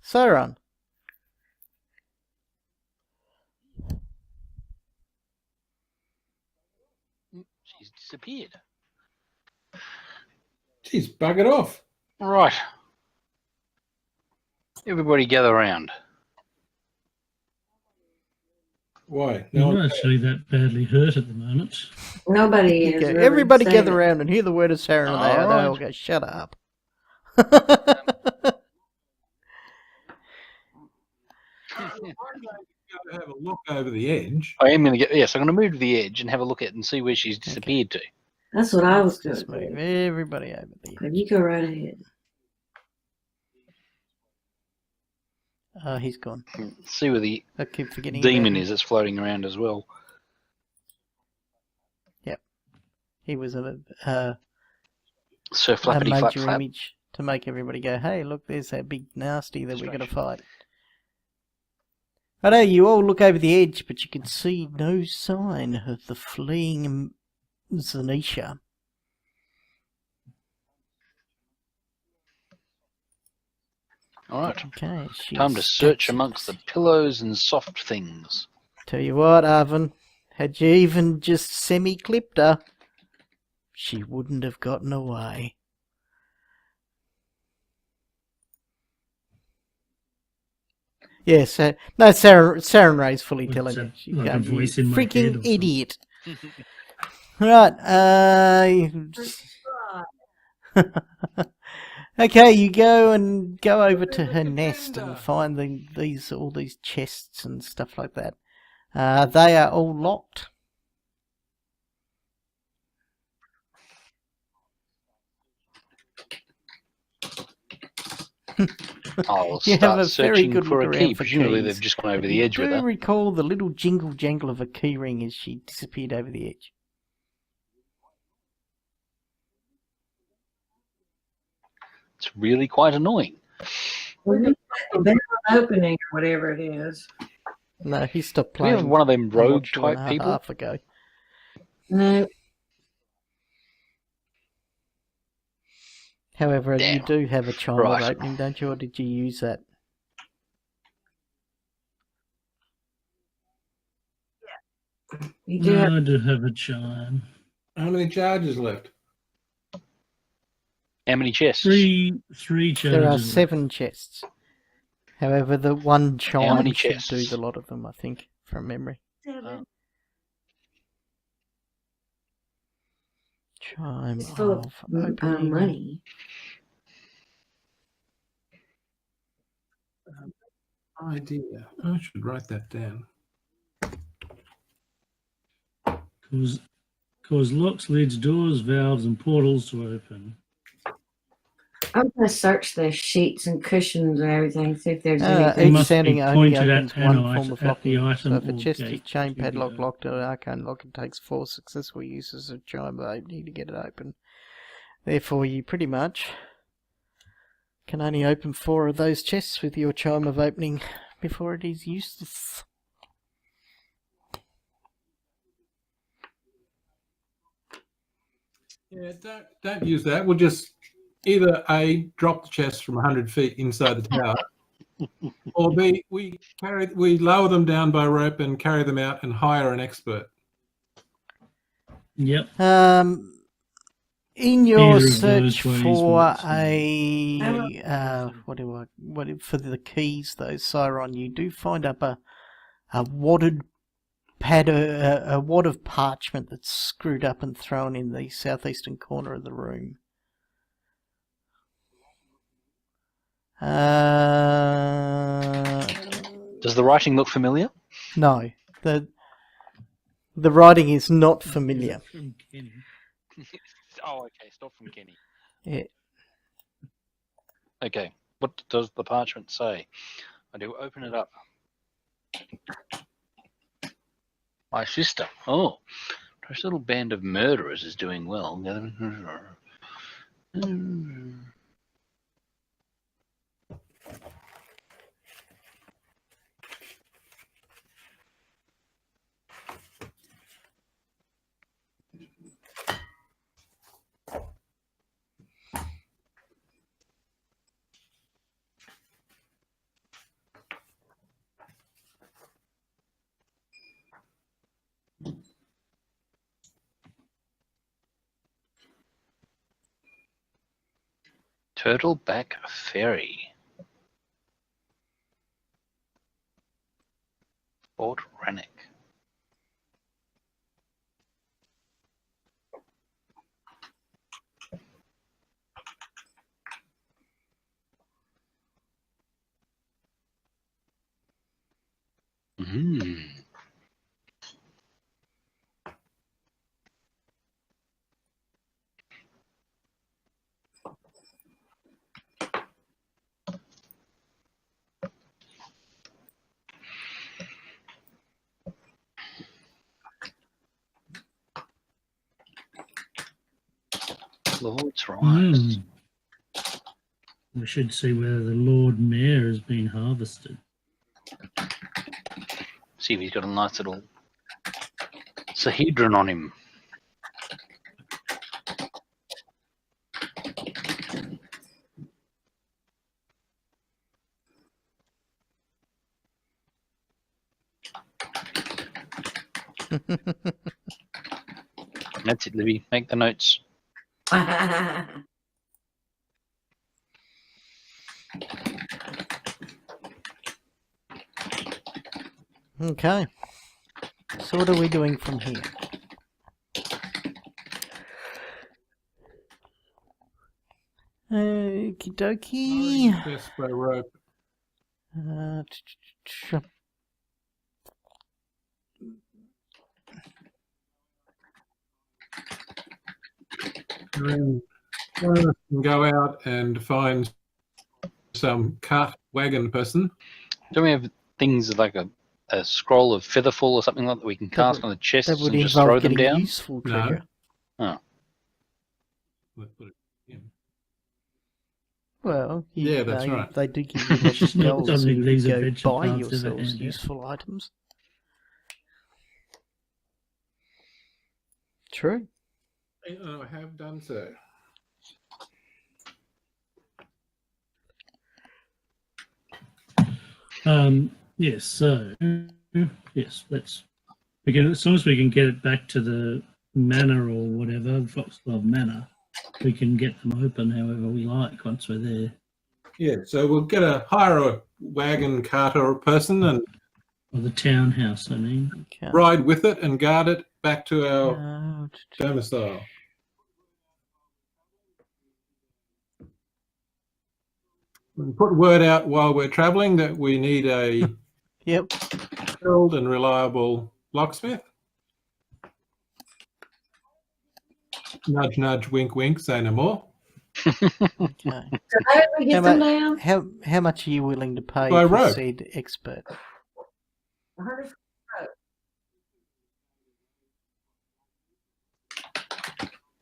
Sauron.
She's disappeared.
She's buggered off.
Right. Everybody gather round.
Why?
You're
No
not
one.
actually that badly hurt at the moment.
Nobody is.
Okay,
really
everybody
saying
gather
it.
around and hear the word of Sauron and they
Alright.
all go, shut up.
Go have a look over the edge.
I am going to get, yes, I'm going to move to the edge and have a look at it and see where she's disappeared to.
That's what I was going
Just
to
move
do.
everybody over there.
But you go right ahead.
He's gone.
See where the
I keep forgetting
demon
about him.
is that's floating around as well.
He was
So
a
flappity flap
major
flap.
image to make everybody go, hey, look, there's that big nasty that we're going to fight. I know you all look over the edge, but you can see no sign of the fleeing Zanisha.
All right.
Okay, she's
Time to search
captured.
amongst the pillows and soft things.
Tell you what, Arvin, had you even just semi-clipped her, she wouldn't have gotten away. Yes, no, Saren Ray's fully
What's
telling
that,
you. She
like a
can't, you
voice in my head or
freaking
something?
idiot. Right, okay, you go over to her nest and find all these chests and stuff like that. They are all locked.
I'll
You have
start
a very
searching
good
for
look
a
around
key.
for
Presumably
keys.
they've just gone over
But
the
you
edge with
do
her.
recall the little jingle of a key ring as she disappeared over the edge.
It's really quite annoying.
Well, you got the barrel opening or whatever it is.
No, he stopped
Do we have
playing
one of them
I'm not
rogue
sure, an
type
hour
people?
half ago.
No.
However, you
Damn.
do have a chime
Right.
of opening, don't you? Or did you use that?
You do have
No, I do have a chime.
How many charges left?
How many chests?
Three charges.
There are
left.
7 chests. However, the one chime
many
should
chests?
do the lot of them, I think, from memory.
Oh.
Chime
it's full
of
of
opening.
money.
Idea. I should write that down.
Cause locks, lids, doors, valves, and portals to open.
I'm going to search the sheets and cushions and everything, see if there's
Each
anything.
must be
sounding only
pointed at
opens
an
one
item-
form of
at the
locking. So
item
if a
or
chest is
gate
chain
to be
padlock
opened.
locked or an arcane lock, it takes 4 successful uses of chime of opening to get it open. Therefore, you pretty much can only open 4 of those chests with your chime of opening before it is useless.
Yeah, don't use that. We'll just either A, drop the chest from 100 feet inside the tower, or B, we lower them down by rope and carry them out and hire an expert.
Yep.
In your
Either of
search
those ways
for
works.
for the keys though, Siron, you do find up a wadded a wad of parchment that's screwed up and thrown in the southeastern corner of the room.
Does the writing look familiar?
No, the writing is not familiar.
From Kenny.
Oh, okay. It's not from Kenny.
Yeah.
Okay. What does the parchment say? I do open it up. My sister. Oh. This little band of murderers is doing well. Turtleback Ferry. Fort Rannoch. Lord's Rise.
Mm. We should see whether the Lord Mayor has been harvested.
See if he's got a nice little Sahedron on him. That's it, Libby. Make the notes.
Okay. So what are we doing from here? Okie dokie.
Just by rope. And then one of us can go out and find some cart wagon person.
Don't we have things like a scroll of featherfall or something like that we can cast on the chests
That would
and just throw
involve
them
getting
down?
useful
No.
treasure.
Let's put it in.
Well,
Yeah, that's right.
They do give you lots of
Not
gold, so
something
you
these
could
adventure
go buy
paths ever
yourselves
hand out.
useful items. True.
I have done so.
Yes, so yes, let's begin. As long as we can get it back to the manor or whatever, Foxglove Manor, we can get them open however we like once we're there.
Yeah, so we'll hire a wagon carter or person and
Or the townhouse, I mean.
Okay.
ride with it and guard it back to our domicile. And put word out while we're travelling that we need a
Yep.
skilled and reliable locksmith. Nudge, nudge, wink, wink, say no more.
Okay.
So how did we get them down?
How much are you willing to pay
By
for
rope.
said expert?
100.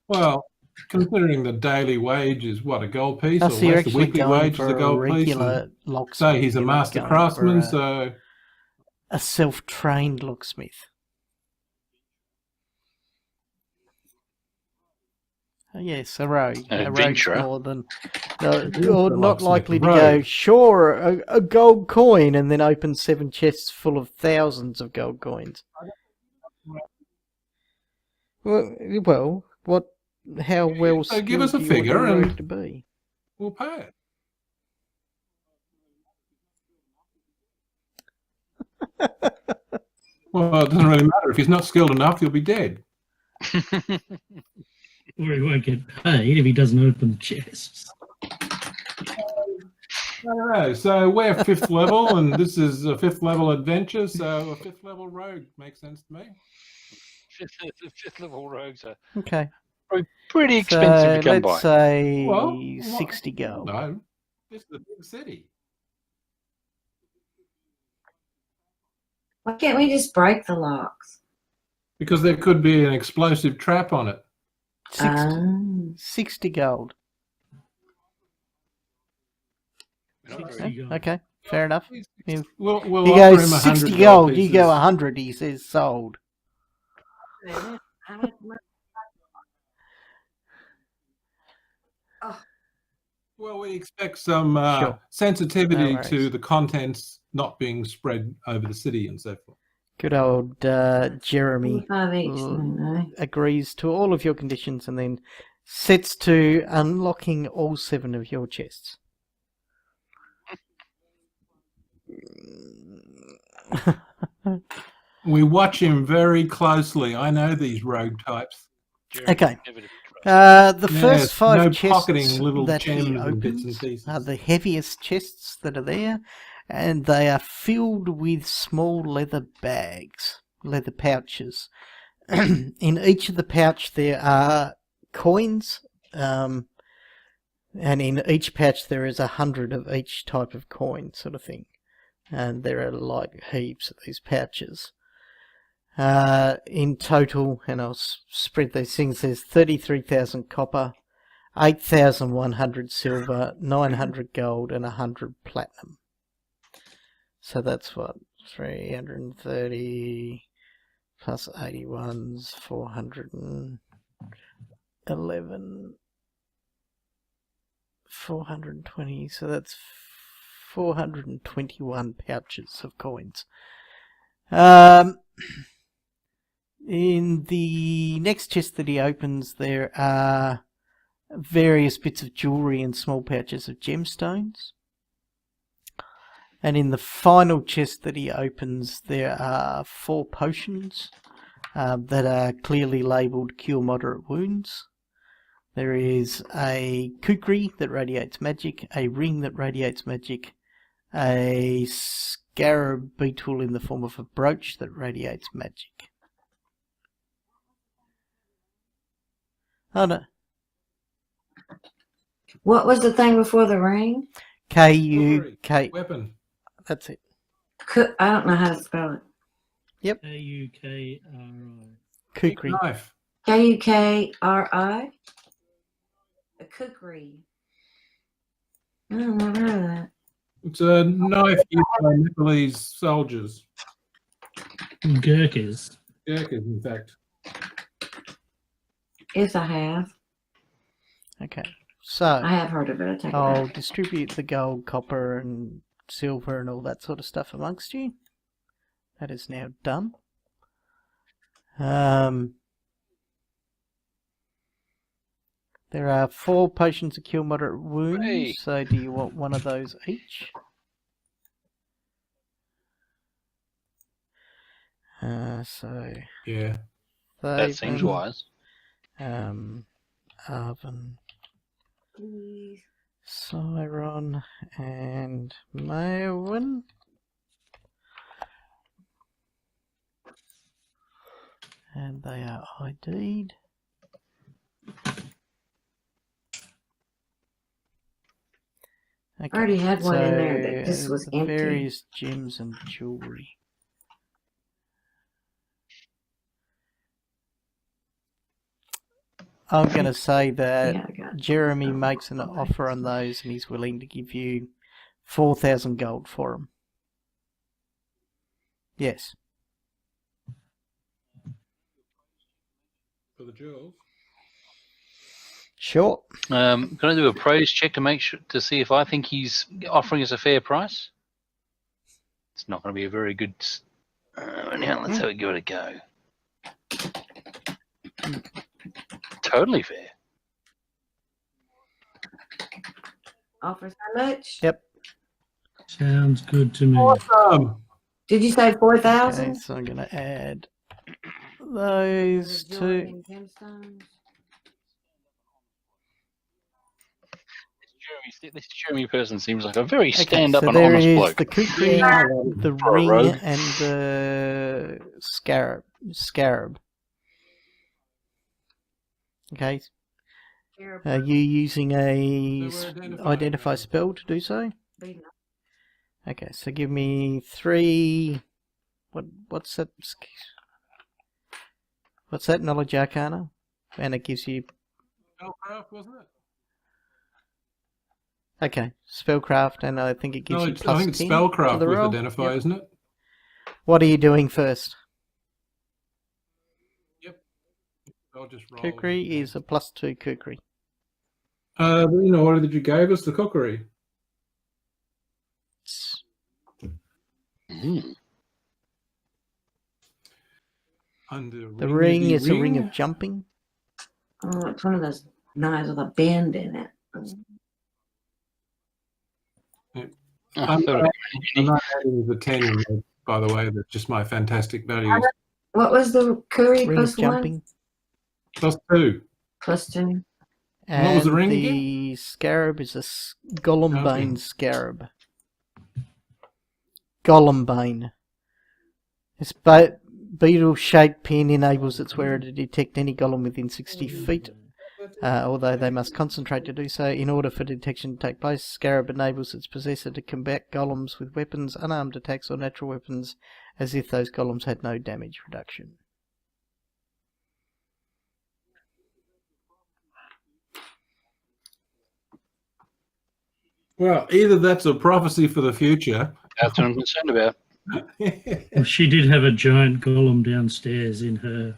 Well, considering the daily wage is what, a gold piece,
Oh,
or
so you're
less, the
actually
weekly
going
wage is
for
a
a
gold piece.
regular
And
locksmith.
say he's a
you're not
master
going
craftsman,
for
so
a self-trained locksmith. Oh, yes, a rogue.
An
A rogue's
adventurer.
more than
He's
or
a
not
locksmith,
likely to
rogue.
go. Sure, a gold coin, and then open 7 chests full of thousands of gold coins. Well, what? How well
So give
skilled
us a
do you want
figure
your rogue
and-
to be?
we'll pay it. Well, Well, it doesn't really matter. If he's not skilled enough, he'll be dead.
Or he won't get paid if he doesn't open the chests.
I don't know. So we're 5th level, and this is a 5th level adventure. So a 5th level rogue makes sense to me.
Fifth level rogues are
Okay.
pretty expensive to
So
come
let's
by.
say
Well,
60 gold.
No, this is a big city.
Why can't we just break the locks?
Because there could be an explosive trap on it.
60 gold.
60 gold.
Okay, fair enough. If
We'll
he
offer
goes
him 100
60 gold, you
pieces.
go 100, he says sold.
Well, we expect some
Sure.
sensitivity
No
to
worries.
the contents not being spread over the city and so forth.
Good old Jeremy
25 each then, eh?
agrees to all of your conditions and then sets to unlocking all 7 of your chests.
We watch him very closely. I know these rogue types.
Okay.
Never to trust.
The
Yes,
first 5
no
chests
pocketing little
that he
gems and bits and
opens
pieces.
are the heaviest chests that are there, and they are filled with small leather bags, leather pouches. In each of the pouch there are coins, and in each pouch there is 100 of each type of coin, sort of thing. And there are like heaps of these pouches. In total, and I'll spread these things, there's 33,000 copper, 8,100 silver, 900 gold, and 100 platinum. So that's what, 330 plus 81's 411, 420, so that's 421 pouches of coins. In the next chest that he opens, there are various bits of jewellery and small pouches of gemstones. And in the final chest that he opens, there are 4 potions that are clearly labelled Cure Moderate Wounds. There is a kukri that radiates magic, a ring that radiates magic, a scarab beetle in the form of a brooch that radiates magic. Oh no.
What was the thing before the ring?
K-U-K.
Weapon.
That's it.
I don't know how to spell it.
K-U-K-R-I.
Kukri.
Knife.
K-U-K-R-I? A kukri. Oh, never heard of that.
It's a knife used by Nepalese soldiers.
Gurkhas.
Gurkhas, in fact.
Yes, I have.
Okay. So
I have heard of it. I take it
I'll
back.
distribute the gold, copper and silver and all that sort of stuff amongst you. That is now done. There are 4 potions of cure moderate wounds,
Hey.
so do you want one of those each? So
Yeah.
That seems wise.
Arvin,
Please.
Siron, and Maewyn. And they are ID'd. Okay,
I already had one in there that
so
just was
the
empty.
various gems and jewellery. I'm going to say that
Yeah, I got it.
Jeremy makes an offer on those and he's willing to give you 4,000 gold for them. Yes.
For the jewels.
Sure.
Can I do a praise check to make sure to see if I think he's offering us a fair price? It's not going to be a very good. Anyhow, let's have a give it a go. Totally fair.
Offers how much?
Yep.
Sounds good to me.
Awesome.
Did you say
Okay,
4,000?
so I'm going to add those two.
This Jeremy person seems like a very
Okay,
stand-up
so
and
there
honest
is
bloke.
the kukri,
Yeah.
the
For a
ring,
rogue.
and the scarab. Okay, are you using a
So we're
identify spell to do so? Okay, so give me 3. What's that? What's that? Knowledge Arcana, and it gives you.
Spellcraft, wasn't it?
Okay, spellcraft, and I think it gives
No,
you
I
plus
think it's
10 to
spellcraft
the
with
roll.
identify,
Yep.
isn't it?
What are you doing first?
Yep. I'll just roll.
Kukri is a +2 kukri.
You know, what did you gave us? The cookery.
Mm.
Under
The ring is a ring
ring
of jumping.
Oh, it's one of those knives with a bend in it.
Oh,
I'm
that'll
not,
be
I'm not adding the 10 in there, by the way. That's just my fantastic values.
What was the curry
Ring
plus
of jumping.
+2.
Plus 2?
And
what was the ring
the scarab is a Golem-bane
Okay.
scarab. Golem-bane. Its beetle-shaped pin enables its wearer to detect any golem within 60 feet, although they must concentrate to do so. In order for detection to take place, scarab enables its possessor to combat golems with weapons, unarmed attacks, or natural weapons, as if those golems had no damage reduction.
Well, either that's a prophecy for the future.
That's what I'm concerned about.
Well, she did have a giant golem downstairs in her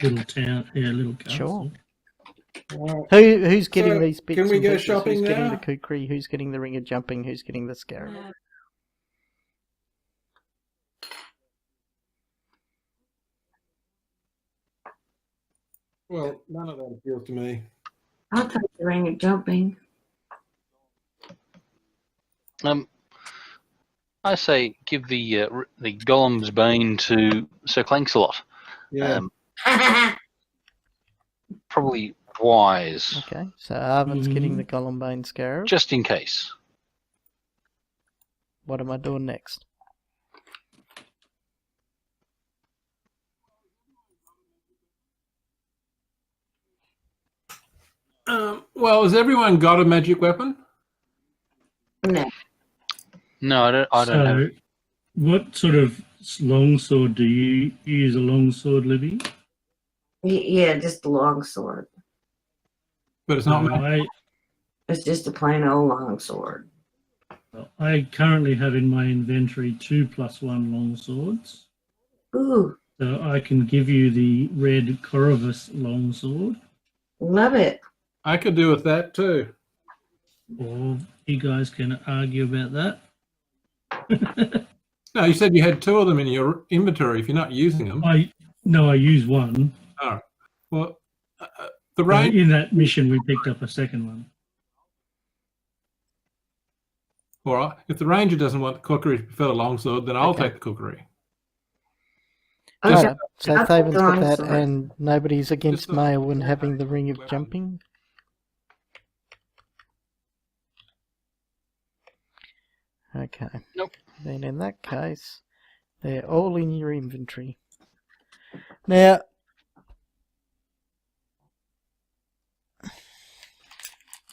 little town, her little castle.
Sure. Who's getting
So,
these bits
can we
and
go
pieces?
shopping
Who's getting
now?
the kukri? Who's getting the ring of jumping? Who's getting the scarab?
Well, none of that appeals to me.
I'll take the ring of jumping.
I say give the Golem's Bane to Sir Clancelot.
Yeah.
Probably wise,
Okay, so Arvin's getting the Golem-bane scarab.
just in case.
What am I doing next?
Well, has everyone got a magic weapon?
No.
No, I don't
So,
have.
what sort of longsword do you use? A longsword, Libby?
Yeah, just a long sword.
But it's not
No,
magic.
It's just a plain old long sword.
I currently have in my inventory 2 +1 longswords.
Ooh,
So I can give you the red Corvus longsword,
love it.
I could do with that too.
or you guys can argue about that.
No, you said you had 2 of them in your inventory if you're not using them.
I use one.
All right. Well, the range.
In that mission, we picked up a second one.
All right. If the ranger doesn't want the cookery to prefer the longsword, then I'll
Okay.
take the cookery.
Okay.
Alright, so
I'll take
Thaven's
the
got
long
that,
sword.
and nobody's against
Just the-
Maelwyn having the ring of
weapon.
jumping. Okay.
Nope.
Then in that case, they're all in your inventory. Now,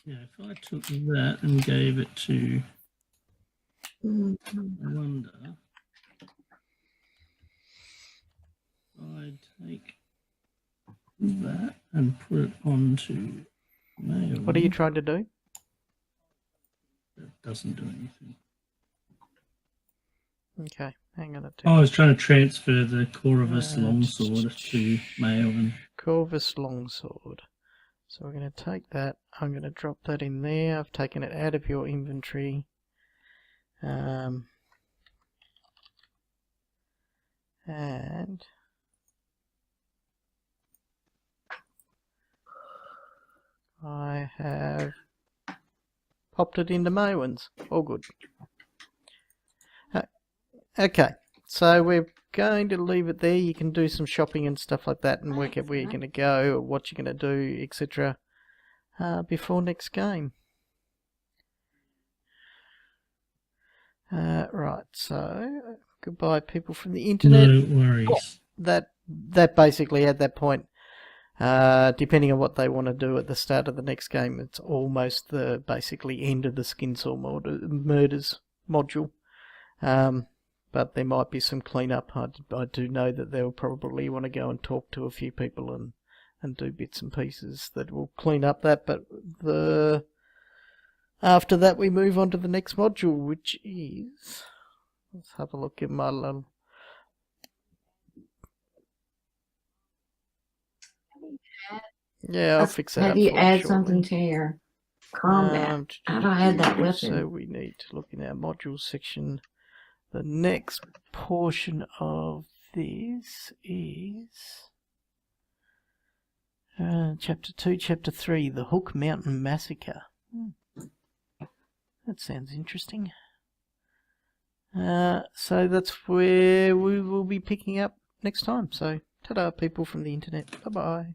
Yeah, if I took that and gave it to
Mhm.
Wonder, I'd take that and put it onto Mail.
what are you trying to do?
That doesn't do anything.
Okay, hang on a
Oh, I
tick.
was trying to transfer the Corvus
Uh,
longsword to Mail.
Corvus longsword. So we're going to take that. I'm going to drop that in there. I've taken it out of your inventory. And I have popped it into Maywin's. All good. Okay. So we're going to leave it there. You can do some shopping and stuff like that and work out where you're going
Excellent.
to go or what you're going to do, etc. Before next game. Right, so goodbye people from the internet.
No worries.
That basically at that point, depending on what they want to do at the start of the next game, it's almost the basically end of the Skinsaw Murders module. But there might be some cleanup. I do know that they'll probably want to go and talk to a few people and do bits and pieces that will clean up that. But after that, we move on to the next module, which is, let's have a look at my little. Yeah, I'll fix that
How
up
do you
for
add
shortly.
something to your combat? How do I add that weapon?
So we need to look in our module section. The next portion of this is Chapter 2, Chapter 3, The Hook Mountain Massacre. That sounds interesting. So that's where we will be picking up next time. So, ta-da, people from the internet. Bye-bye.